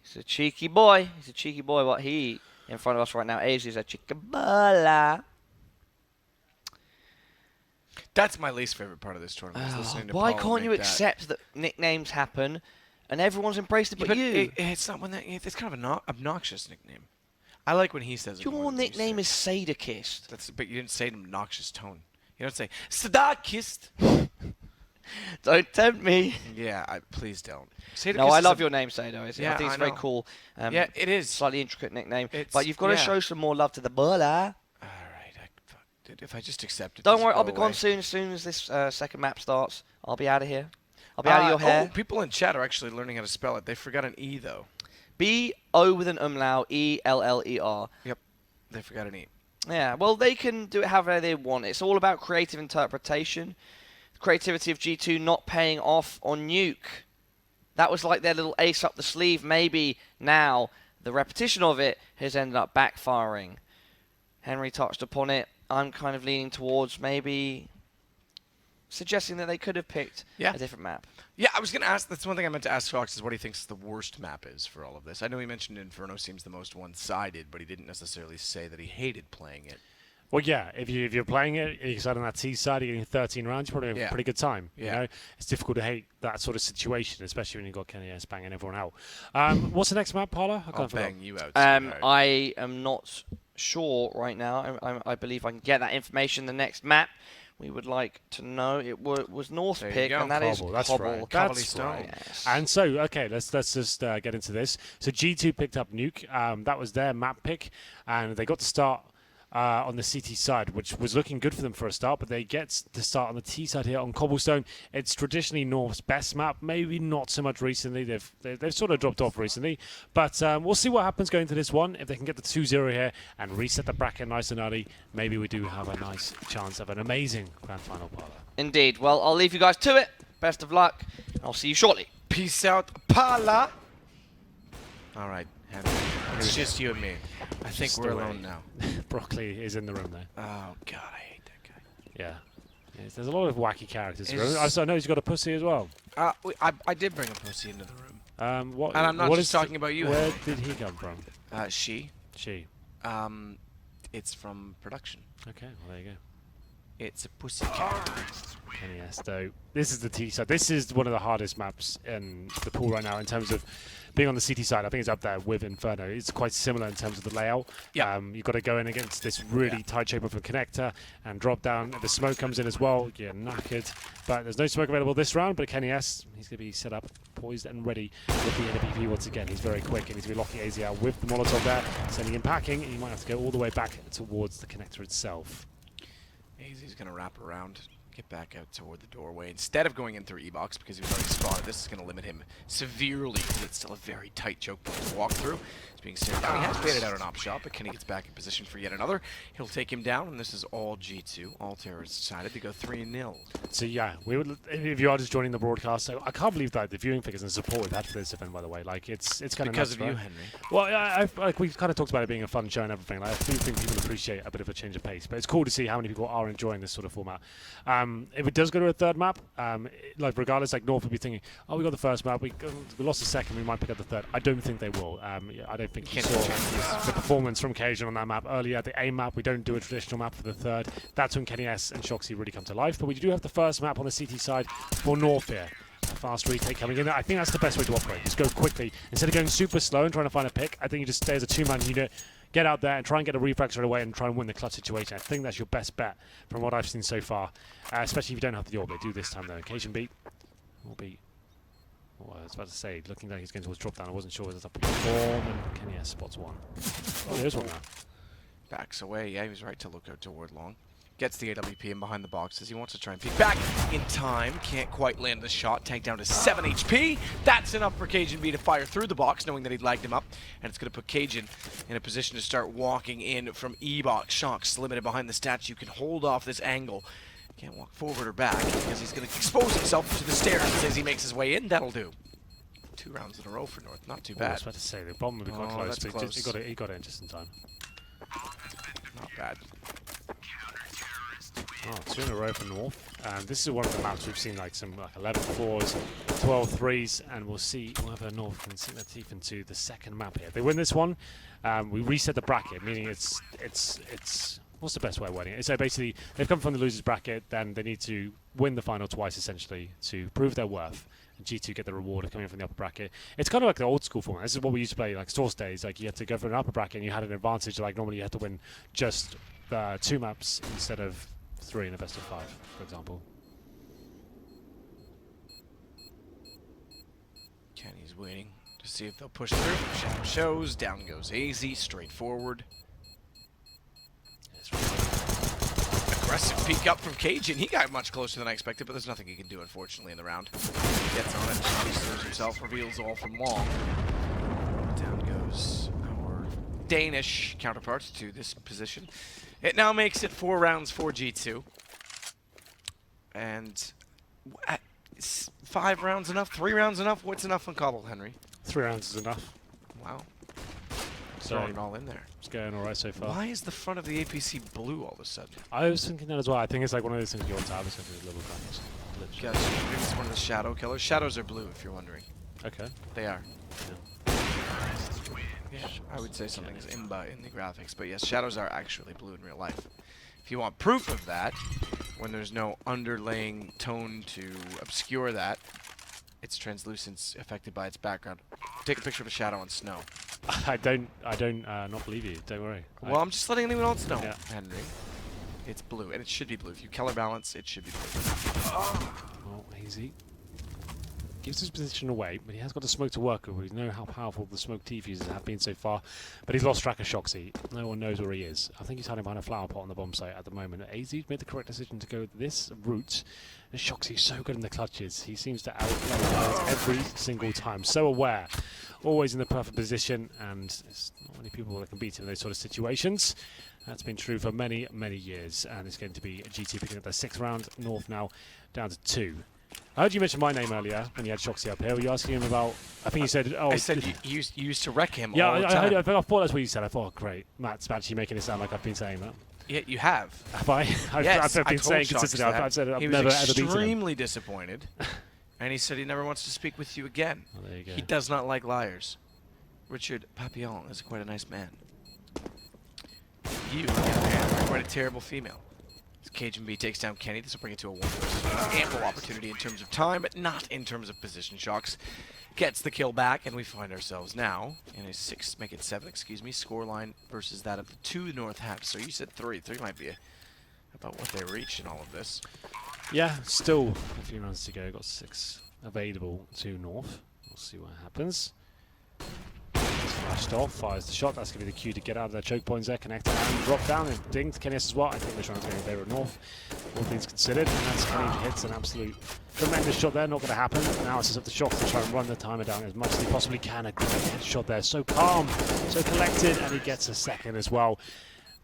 He's a cheeky boy. He's a cheeky boy. What he in front of us right now, Aizy is a chickabala. That's my least favorite part of this tournament. Is listening to Why Paul can't you accept that nicknames happen, and everyone's embraced it but you? It's not when it's kind of an obnoxious nickname. I like when he says it. Your nickname is Sadakist. But you didn't say it in an obnoxious tone. You don't say Sadakist. Don't tempt me. Yeah, please don't. No, I love your name, Sado. Yeah, I think it's very cool. Yeah, it is. Slightly intricate nickname. But you've got to show some more love to the baller. All right. If I just accept it. Don't worry, I'll be gone soon. As soon as this second map starts, I'll be out of here. I'll be out of your hair. Oh, people in chat are actually learning how to spell it. They forgot an E, though. B-O with an umlaut, E-L-L-E-R. Yep. They forgot an E. Yeah, well, they can do it however they want. It's all about creative interpretation. The creativity of G2 not paying off on Nuke. That was like their little ace up the sleeve. Maybe now the repetition of it has ended up backfiring. Henry touched upon it. I'm kind of leaning towards maybe suggesting that they could have picked a different map. Yeah, I was going to ask, that's one thing I meant to ask Shox is what he thinks the worst map is for all of this. I know he mentioned Inferno seems the most one-sided, but he didn't necessarily say that he hated playing it. Well, yeah, if you're playing it, you're on that T side, you're getting 13 rounds, you're probably having a pretty good time. You know, it's difficult to hate that sort of situation, especially when you've got KennyS banging everyone out. What's the next map, Paula? I'll bang you out. I am not sure right now. I believe I can get that information. The next map we would like to know it was North pick, and that is That's Cobble. right. That's right. Yes. And so, okay, let's just get into this. So G2 picked up Nuke. That was their map pick, and they got to start on the CT side, which was looking good for them for a start, but they get to start on the T side here on Cobblestone. It's traditionally North's best map, maybe not so much recently. They've sort of dropped off recently, but we'll see what happens going to this one. If they can get the 2-0 here and reset the bracket nice and early, maybe we do have a nice chance of an amazing grand final, Paula. Indeed. Well, I'll leave you guys to it. Best of luck. I'll see you shortly. Peace out, Paula. All right, Henry. It's just you and me. I think we're alone now. Broccoli is in the room there. Oh, God, I hate that guy. Yeah. Yes, there's a lot of wacky characters. I know he's got a pussy as well. I did bring a pussy into the room. And I'm not just talking about you. Where did he come from? She. It's from production. Okay, well, there you go. It's a pussy cat. KennyS, though. This is the T side. This is one of the hardest maps in the pool right now in terms of being on the CT side. I think it's up there with Inferno. It's quite similar in terms of the layout. Yeah. You've got to go in against this really tight shape of a connector and drop down. The smoke comes in as well. You're knackered. But there's no smoke available this round. But KennyS, he's going to be set up, poised and ready with the NWP once again. He's very quick and he's going to be locking Aizy out with the Molotov there, sending him packing. He might have to go all the way back towards the connector itself. Aizy's going to wrap around, get back out toward the doorway. Instead of going in through E-Box, because he was already spotted, this is going to limit him severely, because it's still a very tight choke point to walk through. He's being stared down. He has baited out an op shot, but Kenny gets back in position for yet another. He'll take him down, and this is all G2. All terrorists decided to go 3-0. So yeah, if you are just joining the broadcast, I can't believe that the viewing figures and support we've had for this event, by the way. Like it's kind of because of you, Henry. Well, like we've kind of talked about it being a fun show and everything. Like, I do think people appreciate a bit of a change of pace, but it's cool to see how many people are enjoying this sort of format. If it does go to a third map, like regardless, like North would be thinking, oh, we got the first map, we lost the second, we might pick up the third. I don't think they will. I don't think you saw the performance from Cajun on that map earlier. The A map, we don't do a traditional map for the third. That's when KennyS and Shox really come to life. But we do have the first map on the CT side for North here. A fast retake coming in. I think that's the best way to operate. Just go quickly. Instead of going super slow and trying to find a pick, I think you just stay as a two-man unit, get out there and try and get a refrax right away and try and win the clutch situation. I think that's your best bet from what I've seen so far, especially if you don't have the orb. They do this time, though. Cajunb will be... Oh, I was about to say, looking like he's going towards drop down. I wasn't sure whether it's up in form, and KennyS spots one. Oh, there's one now. Backs away. Yeah, he was right to look out toward long. Gets the AWP in behind the boxes. He wants to try and peek back in time. Can't quite land the shot. Tank down to 7 HP. That's enough for Cajunb to fire through the box, knowing that he'd lagged him up. And it's going to put Cajun in a position to start walking in from E-Box. Shox limited behind the statue. Can hold off this angle. Can't walk forward or back because he's going to expose himself to the stairs as he makes his way in. That'll do. 2 rounds in a row for North. Not too bad. I was about to say, the bomb would be quite close, but close. He got it in just in time. Not bad. Oh, 2 in a row for North. This is one of the maps we've seen like some 11 4s, 12 3s, and we'll see whether North can sink their teeth into the second map here. If they win this one, we reset the bracket, meaning it's what's the best way of winning it? So basically, they've come from the losers bracket, then they need to win the final twice essentially to prove their worth. And G2 get the reward of coming from the upper bracket. It's kind of like the old school format. This is what we used to play like Source days. Like you had to go for an upper bracket and you had an advantage. Like normally you had to win just 2 maps instead of 3 in a best of 5, for example. Kenny's waiting to see if they'll push through. Shadow shows. Down goes Aizy. Straight forward. Aggressive peek up from Cajun. He got much closer than I expected, but there's nothing he can do, unfortunately, in the round. Gets on it. He serves himself. Reveals all from long. Down goes our Danish counterpart to this position. It now makes it 4 rounds for G2. And is 5 rounds enough? 3 rounds enough? What's enough on Cobble, Henry? 3 rounds is enough. Wow. throwing it all in there. It's going all right so far. Why is the front of the APC blue all of a sudden? I was thinking that as well. I think it's like one of those things you want to have. It's going to be a little kind of glitch. Yes, maybe it's one of the shadow killers. Shadows are blue, if you're wondering. Okay. They are. Yeah. Yeah, I would say something is imba in the graphics, but yes, shadows are actually blue in real life. If you want proof of that, when there's no underlaying tone to obscure that, its translucence affected by its background. Take a picture of a shadow on snow. I don't not believe you. Don't worry. Well, I'm just letting anyone else know, Yeah. Henry. It's blue, and it should be blue. If you color balance, it should be blue. Well, Aizy gives his position away, but he has got a smoke to work with. We know how powerful the smoke T-fuses have been so far, but he's lost track of Shoxy. No one knows where he is. I think he's hiding behind a flower pot on the bomb site at the moment. Aizy made the correct decision to go this route, and Shoxy's so good in the clutches. He seems to outplay every single time. So aware, always in the perfect position, and there's not many people that can beat him in those sort of situations. That's been true for many, many years, and it's going to be a GT picking up their 6th round. North now down to 2. I heard you mention my name earlier when you had Shoxy up here. Were you asking him about? I think you said. Oh, I said you used to wreck him. Yeah, all the time. I thought that's what you said. I thought, great, Matt's actually making it sound like I've been saying that. Yeah, you have. Have I? Yes, I've been I saying told Shox consistently. that. I've said I've He never was ever beaten him. extremely disappointed, and he said he never wants to speak with you again. Oh, there you go. He does not like liars. Richard Papillon is quite a nice man. You, on the other hand, are quite a terrible female. As Cajunb takes down Kenny, this will bring it to a 1-versus. Ample opportunity in terms of time, but not in terms of position. Shox gets the kill back, and we find ourselves now in a 6, make it 7, excuse me, scoreline versus that of the 2 North halves. So you said 3. 3 might be about what they reach in all of this. Yeah, still a few rounds to go. Got 6 available to North. We'll see what happens. Flashed off, fires the shot. That's going to be the cue to get out of their choke points there. Connect and drop down and dinged KennyS as well. I think this round's going to go at North. All things considered. And that's Kenny who hits an absolute tremendous shot there. Not going to happen. Now it's just up to Shox to try and run the timer down as much as he possibly can. A great headshot there. So calm, so collected, and he gets a 2nd as well.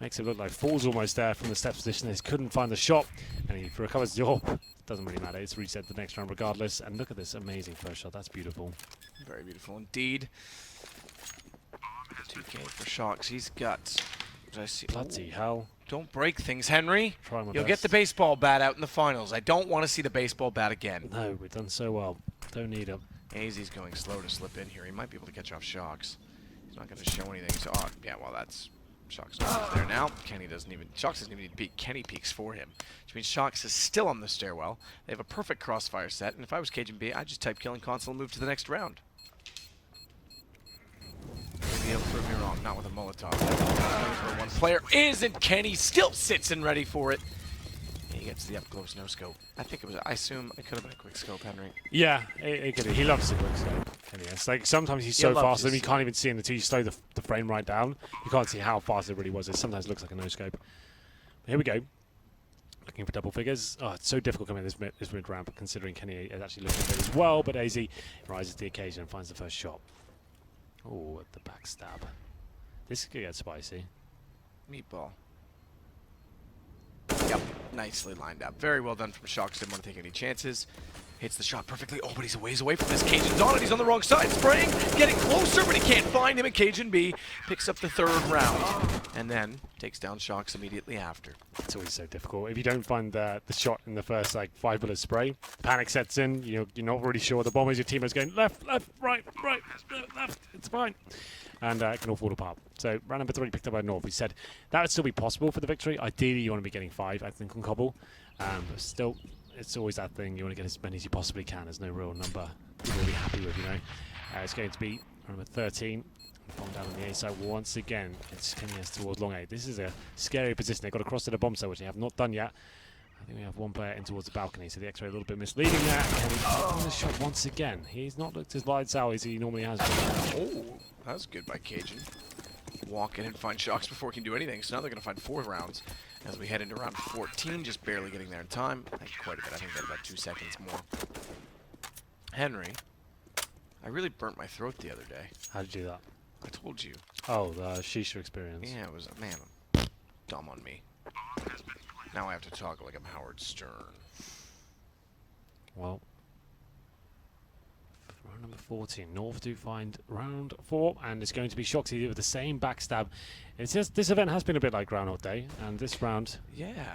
Makes it look like falls almost there from the steps position. He couldn't find the shot, and he recovers the AWP. Doesn't really matter. It's reset the next round regardless. And look at this amazing first shot. That's beautiful. Very beautiful indeed. 2K for Shox. He's got. I see. Bloody hell. Don't break things, Henry. Trying my You'll best. get the baseball bat out in the finals. I don't want to see the baseball bat again. No, we've done so well. Don't need him. Aizy's going slow to slip in here. He might be able to catch off Shox. He's not going to show anything. So, yeah, well, that's Shox there now. Kenny doesn't even. Shox doesn't even need to peek. Kenny peeks for him, which means Shox is still on the stairwell. They have a perfect crossfire set, and if I was Cajunb, I'd just type killing console and move to the next round. Maybe he'll prove me wrong. Not with a Molotov. For one player isn't Kenny. Still sits and ready for it. And he gets the up close no scope. I think it was. I assume it could have been a quick scope, Henry. Yeah, it could be. He loves the quick scope. KennyS. Like sometimes he's He so loves fast that his- you can't even see him until you slow the frame right down. You can't see how fast it really was. It sometimes looks like a no scope. But here we go. Looking for double figures. Oh, it's so difficult coming this mid round, but considering Kenny is actually looking good as well. But Aizy rises to the occasion and finds the first shot. Oh, at the backstab. This could get spicy. Meatball. Yep, nicely lined up. Very well done from Shox. Didn't want to take any chances. Hits the shot perfectly. Oh, but he's a ways away from this. Cajun's on it. He's on the wrong side. Spraying, getting closer, but he can't find him. And Cajunb picks up the 3rd round. And then takes down Shox immediately after. It's always so difficult. If you don't find the shot in the first like 5-bullet spray, panic sets in. You're not really sure what the bomb is. Your teammate's going left, left, right, right, left. It's fine. And it can all fall apart. So round number 3 picked up by North. We said that would still be possible for the victory. Ideally, you want to be getting 5, I think, on Cobble. But still, it's always that thing. You want to get as many as you possibly can. There's no real number you're really happy with, you know. It's going to be number 13. Bomb down on the A side once again. It's KennyS towards long A. This is a scary position. They've got to cross to the bomb side, which they have not done yet. I think we have one player in towards the balcony, so the X-ray a little bit misleading there. Kenny on the shot once again. He's not looked as lights out as he normally has been. Oh, that was good by Cajun. Walk in and find Shox before he can do anything. So now they're going to find 4 rounds as we head into round 14, just barely getting there in time. Quite a bit. I think they're about 2 seconds more. Henry, I really burnt my throat the other day. How did you do that? I told you. Oh, the Shisha experience. Yeah, it was, man, dumb on me. Now I have to talk like I'm Howard Stern. Well, Round number 14. North do find round 4, and it's going to be Shox&K with the same backstab. It's just this event has been a bit like Groundhog Day, and this round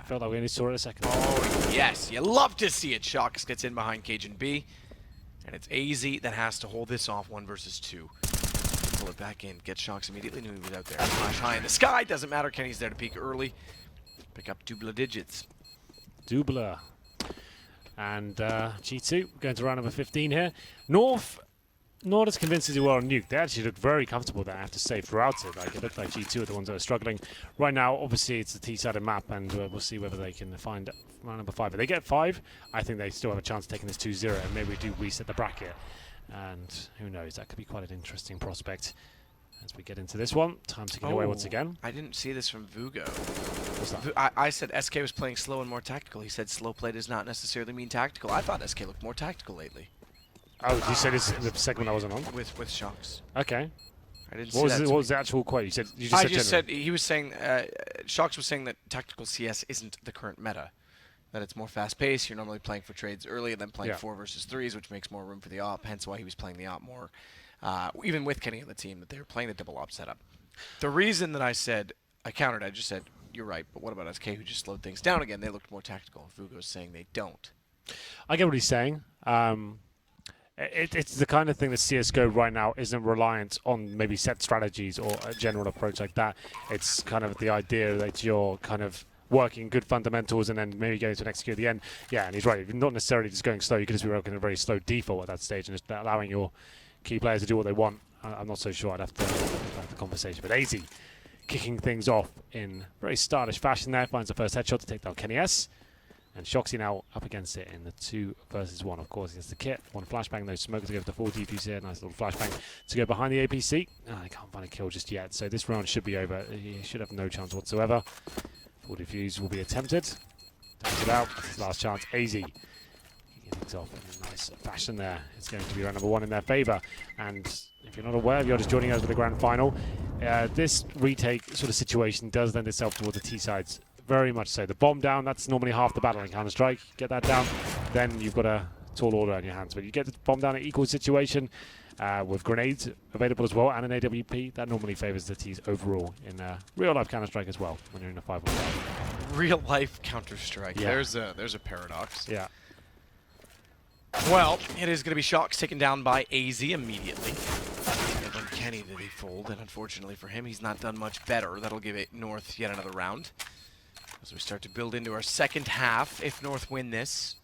felt like we only saw it a second. Oh yes, you love to see it. Shox gets in behind CajunB, and it's Aizy that has to hold this off 1 versus 2. Pull it back in, get Shox immediately, knew he was out there. Flash high in the sky, doesn't matter, Kenny's there to peek early. Pick up double digits. Double. And G2 going to round number 15 here. North, not as convinced as they were on Nuke. They actually looked very comfortable there, I have to say, throughout it. Like, it looked like G2 are the ones that are struggling. Right now, obviously, it's a T-sided map, and we'll see whether they can find round number 5. If they get 5, I think they still have a chance of taking this 2-0, and maybe we do reset the bracket. And who knows, that could be quite an interesting prospect as we get into this one. Time to get away once again. I didn't see this from Vugo. What's that? I said SK was playing slow and more tactical. He said slow play does not necessarily mean tactical. I thought SK looked more tactical lately. Oh, you said this in the segment I wasn't on? With Shox. Okay. I didn't What see that. what was the actual quote? You just I said just general. said, he was saying, Shox was saying that tactical CS isn't the current meta. That it's more fast-paced. You're normally playing for trades early and then playing 4 versus 3s, which makes more room for the op. Hence why he was playing the op more. Even with Kenny on the team, that they were playing the double op setup. The reason that I said, I countered, I just said, you're right, but what about SK who just slowed things down again? They looked more tactical. Vugo's saying they don't. I get what he's saying. It's the kind of thing that CSGO right now isn't reliant on maybe set strategies or a general approach like that. It's kind of the idea that you're kind of working good fundamentals and then maybe going to an execute at the end. Yeah, and he's right. If you're not necessarily just going slow, you could just be working a very slow default at that stage and just allowing your key players to do what they want. I'm not so sure. I'd have to have the conversation. But Aizy kicking things off in very stylish fashion there. Finds the first headshot to take down KennyS. And Shox&K now up against it in the 2 versus 1, of course, against the kit. 1 flashbang, no smoke to go for the 4 defuse here. Nice little flashbang to go behind the APC. I can't find a kill just yet, so this round should be over. He should have no chance whatsoever. 4 defuse will be attempted. Takes it out. That's his last chance. Aizy kicking things off in a nice fashion there. It's going to be round number 1 in their favour. And if you're not aware, if you're just joining us for the grand final, this retake sort of situation does lend itself towards the T-sides. Very much so. The bomb down, that's normally half the battle in Counter-Strike. Get that down, then you've got a tall order on your hands. But you get the bomb down in equal situation with grenades available as well and an AWP. That normally favours the T's overall in real-life Counter-Strike as well when you're in a 5-on-5. Real-life Counter-Strike. Yeah. There's a paradox. Yeah. Well, it is going to be Shox taken down by Aizy immediately. And then Kenny did he fold, and unfortunately for him, he's not done much better. That'll give it North yet another round. As we start to build into our second half, if North win this,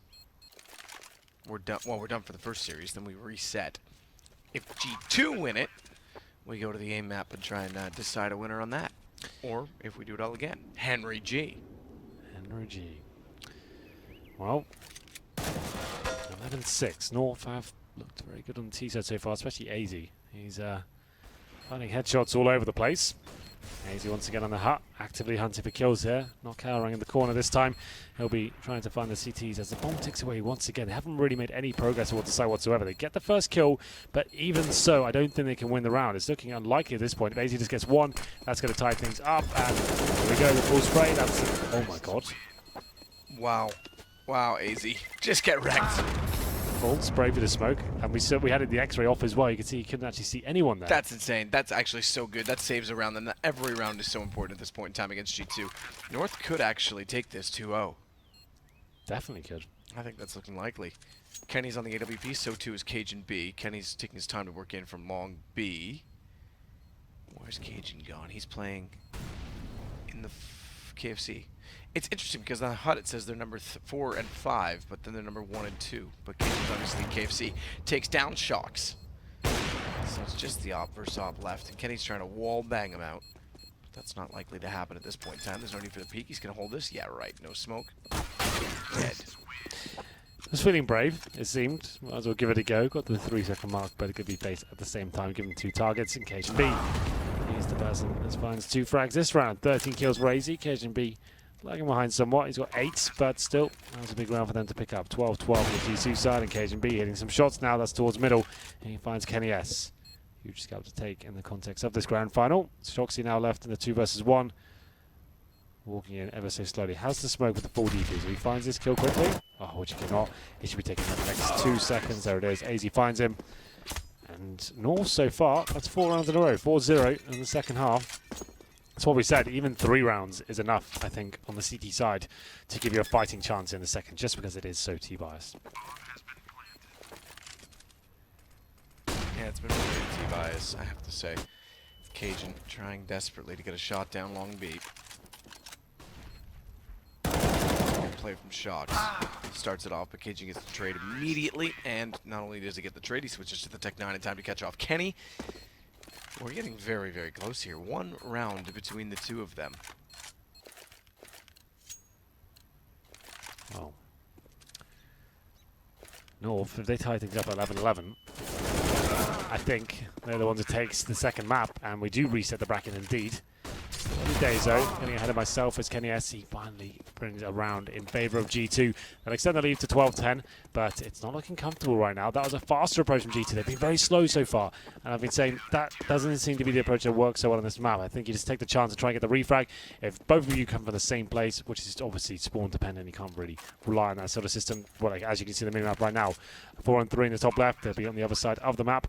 we're done. Well, we're done for the first series, then we reset. If G2 win it, we go to the aim map and try and decide a winner on that. Or, if we do it all again, Henry G. Henry G. Well, 11-6. North have looked very good on the T-side so far, especially Aizy. He's finding headshots all over the place. Aizy once again on the hut, actively hunting for kills here. Not cowering in the corner this time. He'll be trying to find the CTs as the bomb ticks away once again. They haven't really made any progress towards the side whatsoever. They get the first kill, but even so, I don't think they can win the round. It's looking unlikely at this point. If Aizy just gets 1, that's going to tie things up. And here we go, the full spray. That's oh my god. Wow. Wow, Aizy. Just get wrecked. Full spray for the smoke, and we had the X-ray off as well. You can see you couldn't actually see anyone there. That's insane. That's actually so good. That saves a round, and every round is so important at this point in time against G2. North could actually take this 2-0. Definitely could. I think that's looking likely. Kenny's on the AWP, so too is CajunB. Kenny's taking his time to work in from long B. Where's Cajun gone? He's playing in the KFC. It's interesting because on the HUD it says they're number 4 and 5, but then they're number 1 and 2. But Cajun's obviously KFC takes down Shox. So it's just the op versus op left, and Kenny's trying to wall bang him out. But that's not likely to happen at this point in time. There's no need for the peek. He's going to hold this. Yeah, right. No smoke. Dead. I was feeling brave, it seemed. Might as well give it a go. Got the 3-second mark, but it could be faced at the same time, given 2 targets in CajunB. He's the person that finds 2 frags this round. 13 kills for Aizy. CajunB lagging behind somewhat. He's got 8, but still, that was a big round for them to pick up. 12-12 on the G2 side, and CajunB hitting some shots now. That's towards middle, and he finds KennyS. Huge scalp to take in the context of this grand final. Shox&K now left in the 2 versus 1. Walking in ever so slowly. Has the smoke with the full defuse. He finds this kill quickly. Oh, which he cannot. He should be taking that the next 2 seconds. There it is. Aizy finds him. And North so far, that's 4 rounds in a row, 4-0 in the second half. That's what we said, even 3 rounds is enough, I think, on the CT side to give you a fighting chance in the second, just because it is so T-biased. Yeah, it's been very T-biased, I have to say. Cajun trying desperately to get a shot down long B. Play from Shox. Starts it off, but Cajun gets the trade immediately, and not only does he get the trade, he switches to the Tech 9 in time to catch off Kenny. We're getting very, very close here. 1 round between the 2 of them. Well, North, if they tie things up at 11-11, I think they're the ones who takes the second map, and we do reset the bracket indeed. Early days though, getting ahead of myself as KennyS. He finally brings a round in favour of G2. They'll extend the lead to 12-10, but it's not looking comfortable right now. That was a faster approach from G2. They've been very slow so far, and I've been saying that doesn't seem to be the approach that works so well on this map. I think you just take the chance and try and get the refrag. If both of you come from the same place, which is obviously spawn dependent, you can't really rely on that sort of system. Well, like, as you can see the mini-map right now, 4 and 3 in the top left, they'll be on the other side of the map.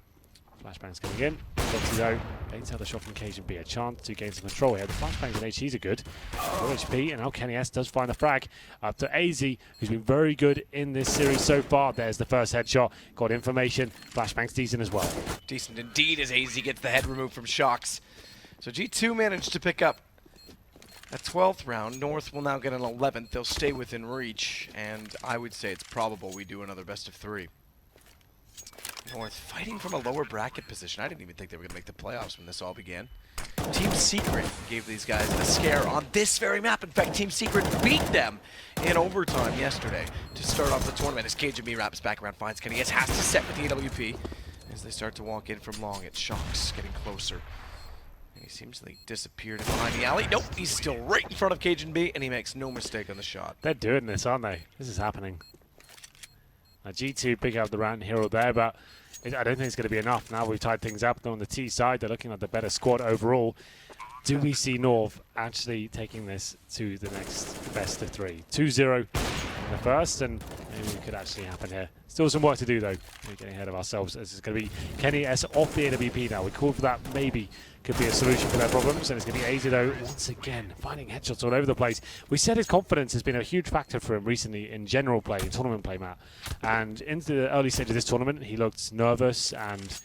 Flashbangs coming in. Obviously though, Bates had the shot from Cajunb. A chance to gain some control here. The flashbangs and HTs are good. 4 HP, and now KennyS does find the frag. Up to Aizy, who's been very good in this series so far. There's the first headshot. Got information. Flashbangs decent as well. Decent indeed as Aizy gets the head removed from Shox. So G2 managed to pick up a 12th round. North will now get an 11th. They'll stay within reach, and I would say it's probable we do another best of 3. North fighting from a lower bracket position. I didn't even think they were going to make the playoffs when this all began. Team Secret gave these guys the scare on this very map. In fact, Team Secret beat them in overtime yesterday to start off the tournament as Cajunb wraps back around, finds KennyS, has to set with the AWP as they start to walk in from long. It's Shox getting closer. And he seems like disappeared behind the alley. Nope, he's still right in front of Cajunb, and he makes no mistake on the shot. They're doing this, aren't they? This is happening. Now G2 pick up the round here or there, but I don't think it's going to be enough. Now we've tied things up. They're on the T side. They're looking at the better squad overall. Do we see North actually taking this to the next best of 3? 2-0 in the first, and maybe it could actually happen here. Still some work to do, though. We're getting ahead of ourselves. This is going to be KennyS off the AWP now. We called for that. Maybe could be a solution for their problems, and it's going to be Aizy, though, once again, finding headshots all over the place. We said his confidence has been a huge factor for him recently in general play, in tournament play, Matt. And into the early stage of this tournament, he looked nervous and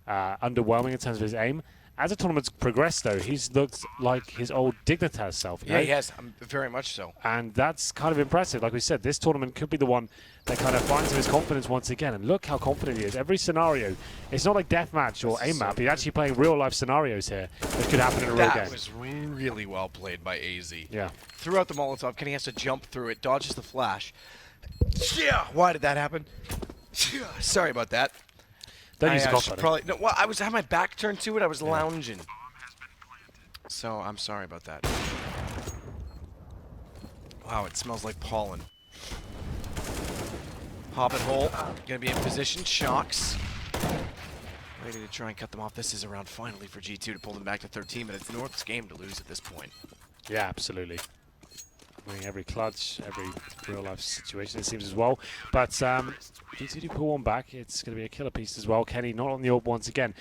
underwhelming in terms of his aim. As the tournament's progressed, though, he's looked like his old Dignitas self. Yeah, he has. Very much so. And that's kind of impressive. Like we said, this tournament could be the one that kind of finds his confidence once again. And look how confident he is. Every scenario, it's not like deathmatch or aim map. He's actually playing real-life scenarios here that could happen in a real game. That was really well played by Aizy. Yeah. Threw out the Molotov. Kenny has to jump through it, dodges the flash. Yeah, why did that happen? Sorry about that. Don't use the should probably, no, well, I had my back turned to it. I was lounging. So I'm sorry about that. Wow, it smells like pollen. Hop and hole. Gonna be in position. Shox. Ready to try and cut them off. This is a round finally for G2 to pull them back to 13, but it's North's game to lose at this point. Yeah, absolutely. Winning every clutch, every real-life situation, it seems as well. But G2 do pull one back. It's going to be a killer piece as well. Kenny not on the AWP once again.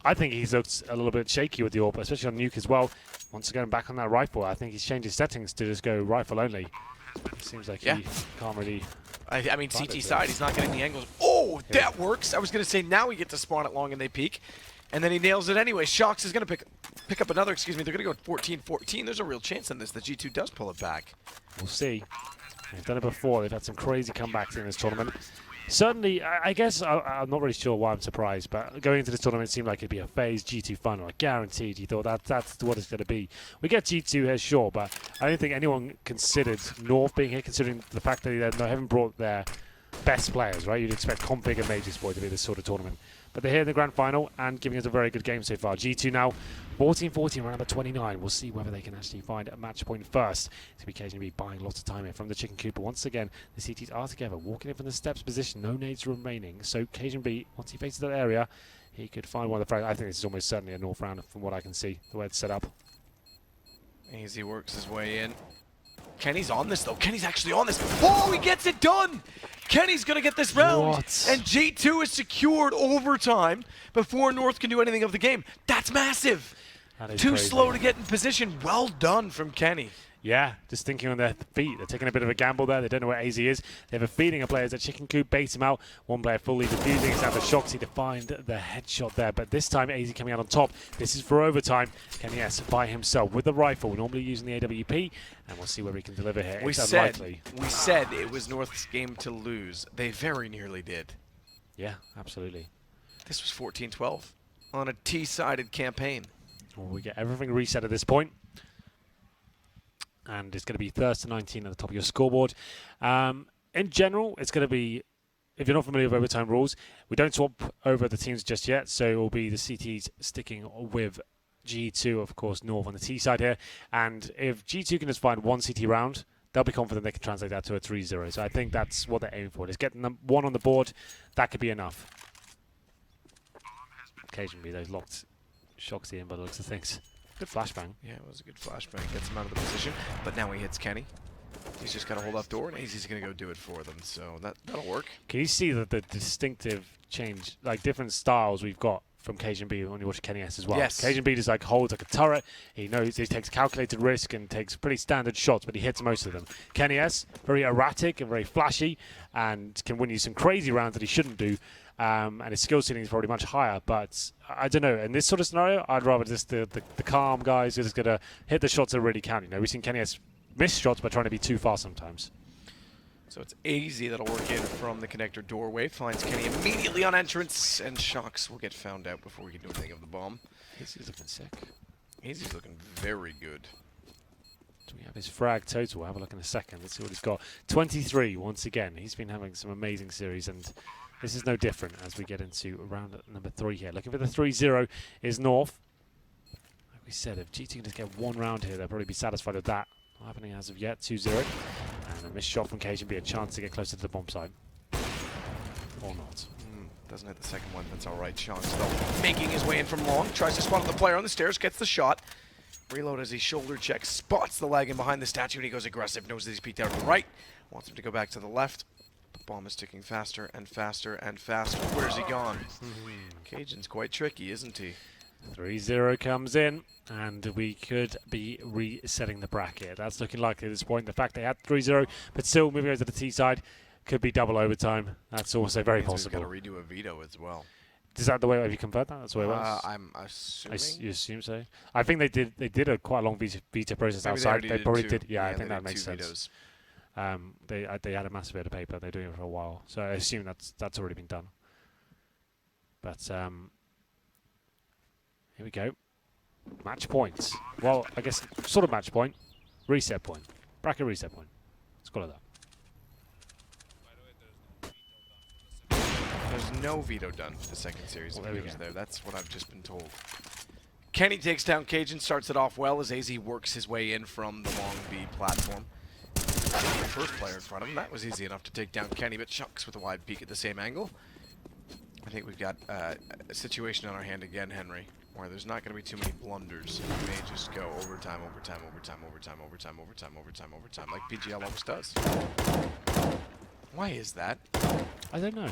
I think he's looked a little bit shaky with the AWP, especially on Nuke as well. Once again, back on that rifle. I think he's changed his settings to just go rifle only. It seems like he can't really... I mean, CT side, he's not getting the angles. Oh, that works. I was going to say now we get to spawn it long and they peek. And then he nails it anyway. Shox is going to pick up another, excuse me. They're going to go 14-14. There's a real chance in this that G2 does pull it back. We'll see. They've done it before. They've had some crazy comebacks in this tournament. Certainly, I guess I'm not really sure why I'm surprised, but going into this tournament, it seemed like it'd be a Faze G2 final. I guaranteed you thought that's what it's going to be. We get G2 here, sure, but I don't think anyone considered North being here, considering the fact that they haven't brought their best players, right? You'd expect Config and Magesports to be this sort of tournament. But they're here in the grand final and giving us a very good game so far. G2 now 14-14, round number 29. We'll see whether they can actually find a match point first. It's going to be buying lots of time here from the Chicken Coop. But once again, the CTs are together, walking in from the steps position. No nades remaining. So Cajunb, once he faces that area, he could find one of the frags. I think this is almost certainly a North round from what I can see, the way it's set up. Aizy works his way in. Kenny's on this, though. Kenny's actually on this. Oh, he gets it done! Kenny's going to get this round. What? And G2 is secured overtime before North can do anything of the game. That's massive. That is Too crazy. slow to get in position. Well done from Kenny. Yeah, just thinking on their feet. They're taking a bit of a gamble there. They don't know where Aizy is. They have a feeling of players that Chicken Coop baits him out. One player fully defusing. It's down to Shoxy to find the headshot there. But this time, Aizy coming out on top. This is for overtime. KennyS by himself with the rifle, normally using the AWP. And we'll see where he can deliver here. We It's said unlikely. it was North's game to lose. They very nearly did. Yeah, absolutely. This was 14-12 on a T-sided campaign. Well, we get everything reset at this point. And it's going to be 1st-19 at the top of your scoreboard. In general, it's going to be, if you're not familiar with overtime rules, we don't swap over the teams just yet, so it will be the CTs sticking with G2, of course, North on the T side here. And if G2 can just find one CT round, they'll be confident they can translate that to a 3-0. So I think that's what they're aiming for. Just getting them one on the board, that could be enough. Occasionally, those locked Shoxy in by the looks of things. Good flashbang. Yeah, it was a good flashbang. Gets him out of the position. But now he hits Kenny. He's just got to hold off door, and Aizy's going to go do it for them. So that'll work. Can you see the distinctive change, like different styles we've got from Cajunb when you watch KennyS as well? Yes. Cajunb just like holds like a turret. He knows he takes calculated risk and takes pretty standard shots, but he hits most of them. KennyS, very erratic and very flashy, and can win you some crazy rounds that he shouldn't do. And his skill ceiling is probably much higher, but I don't know. In this sort of scenario, I'd rather just the calm guys who's just going to hit the shots that really count. You know, we've seen KennyS miss shots by trying to be too fast sometimes. So it's Aizy that'll work in from the connector doorway. Finds Kenny immediately on entrance, and Shox will get found out before we can do anything of the bomb. Aizy's looking sick. Aizy's looking very good. Do we have his frag total? We'll have a look in a second. Let's see what he's got. 23 once again. He's been having some amazing series, and this is no different as we get into round number 3 here. Looking for the 3-0 is North. Like we said, if GT can just get one round here, they'll probably be satisfied with that. Not happening as of yet. 2-0. And a missed shot from Cajunb, a chance to get closer to the bomb side. Or not. Doesn't hit the second one. That's all right. Shox, though, making his way in from long. Tries to spot the player on the stairs. Gets the shot. Reload as he shoulder checks. Spots the lag in behind the statue, and he goes aggressive. Knows that he's peeked out to the right. Wants him to go back to the left. The bomb is ticking faster and faster and faster. Where's he gone? Cajun's quite tricky, isn't he? 3-0 comes in, and we could be resetting the bracket. That's looking likely at this point. The fact they had 3-0, but still moving over to the T side, could be double overtime. That's also very possible. We've got to redo a veto as well. Is that the way? Have you confirmed that? That's the way it was. I'm assuming. You assume so? I think they did. They did a quite long veto process Maybe outside. They probably two. did. Yeah, I they think that did makes 2 sense. vetoes. They had a massive bit of paper. They're doing it for a while, so I assume that's already been done. But here we go. Match points. Well, I guess sort of match point, reset point, bracket reset point. Let's call it that. There's no veto done for the second series of Well, there we vetoes go. there. That's what I've just been told. Kenny takes down Cajun, starts it off well as Aizy works his way in from the long B platform. The first player in front of him, that was easy enough to take down Kenny, but Shox with a wide peek at the same angle. I think we've got a situation on our hand again, Henry, where there's not going to be too many blunders. We may just go overtime, overtime, overtime, overtime, overtime, overtime, overtime, overtime, like PGL always does. Why is that? I don't know.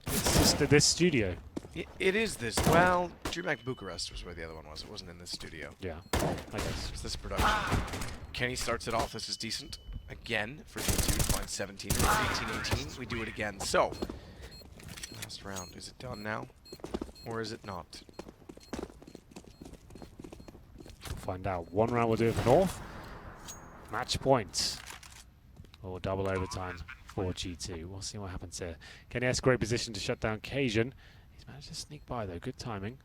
It's just this studio. It is this. Well, DreamHack Bucharest was where the other one was. It wasn't in this studio. Yeah, I guess. It's this production. Kenny starts it off. This is decent. Again, for G2, finds 17 or 18-18. We do it again. So, last round. Is it done now? Or is it not? We'll find out. One round will do it for North. Match points. Or double overtime for G2. We'll see what happens here. KennyS, great position to shut down Cajun. He's managed to sneak by though. Good timing.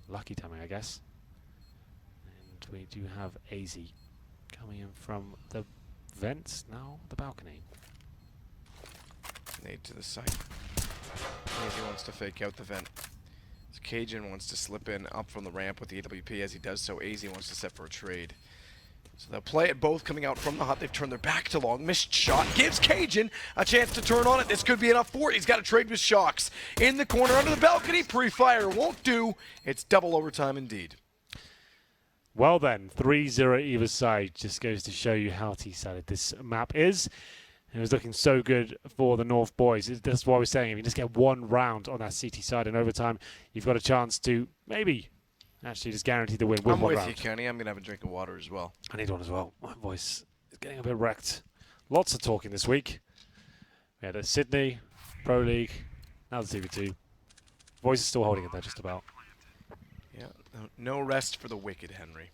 Lucky timing, I guess. And we do have Aizy coming in from the vents, now the balcony. Nade to the site. Aizy wants to fake out the vent. So Cajun wants to slip in up from the ramp with the AWP. As he does so, Aizy wants to set for a trade. So they'll play it both coming out from the hut. They've turned their back to long. Missed shot gives Cajun a chance to turn on it. This could be enough for it. He's got to trade with Shox. In the corner under the balcony. Pre-fire won't do. It's double overtime indeed. Well then, 3-0 either side. Just goes to show you how T-sided this map is. It was looking so good for the North boys. That's why we're saying if you just get one round on that CT side in overtime, you've got a chance to maybe actually just guarantee the win with I'm one with round. you, Kenny. I'm going to have a drink of water as well. I need one as well. My voice is getting a bit wrecked. Lots of talking this week. We had a Sydney, Pro League, now the TV2. Voice is still holding it there just about. Yeah, no rest for the wicked, Henry.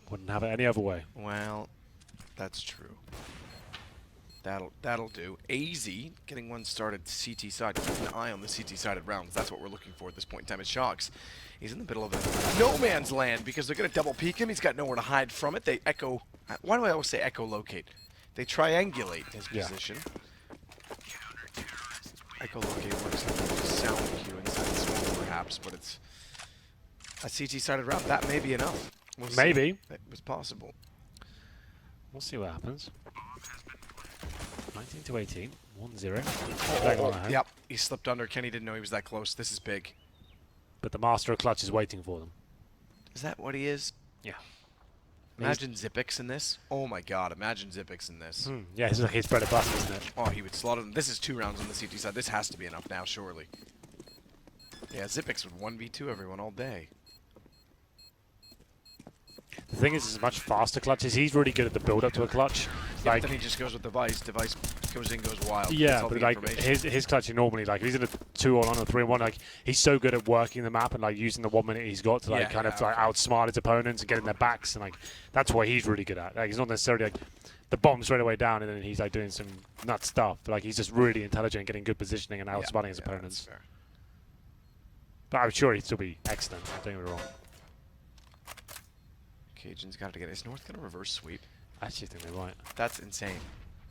Wouldn't have it any other way. Well, that's true. That'll do. Aizy getting one started CT side. Keep an eye on the CT sided rounds. That's what we're looking for at this point in time. It's Shox. He's in the middle of a no man's land because they're going to double peek him. He's got nowhere to hide from it. They echo. Why do I always say echolocate? They triangulate his position. Echolocate works like a sound cue inside the smoke, perhaps, but it's a CT sided round. That may be enough. We'll Maybe. see. It was possible. We'll see what happens. 19 to 18, 1-0. Yep, he slipped under. Kenny didn't know he was that close. This is big. But the master of clutch is waiting for them. Is that what he is? Yeah. Imagine Zippix in this. Oh my god, imagine Zippix in this. Yeah, it's like his bread and butter, isn't it? Oh, he would slaughter them. This is 2 rounds on the CT side. This has to be enough now, surely. Yeah, Zippix would 1v2 everyone all day. The thing is, it's much faster clutches. He's really good at the build-up to a clutch. Yeah, Like, then he just goes with device. Device goes in, goes wild. yeah, but like his clutching normally, like if he's in a 2-on-1 or 3-on-1, like he's so good at working the map and like using the 1 minute he's got to like outsmart his opponents and get in their backs, and like that's what he's really good at. Like he's not necessarily like the bomb straight away down and then he's like doing some nut stuff. But, like he's just really intelligent, getting good positioning and outsmarting his opponents. That's fair. But I'm sure he'd still be excellent. Don't get me wrong. Cajun's got to get. Is North going to reverse sweep? I actually think they might. That's insane.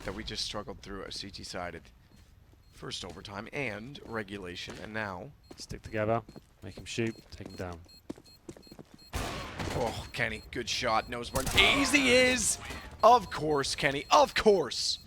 That we just struggled through a CT-sided first overtime and regulation, and now Stick together, make him shoot, take him down. oh, Kenny, good shot. Knows where Aizy is. Of course, Kenny. Of course.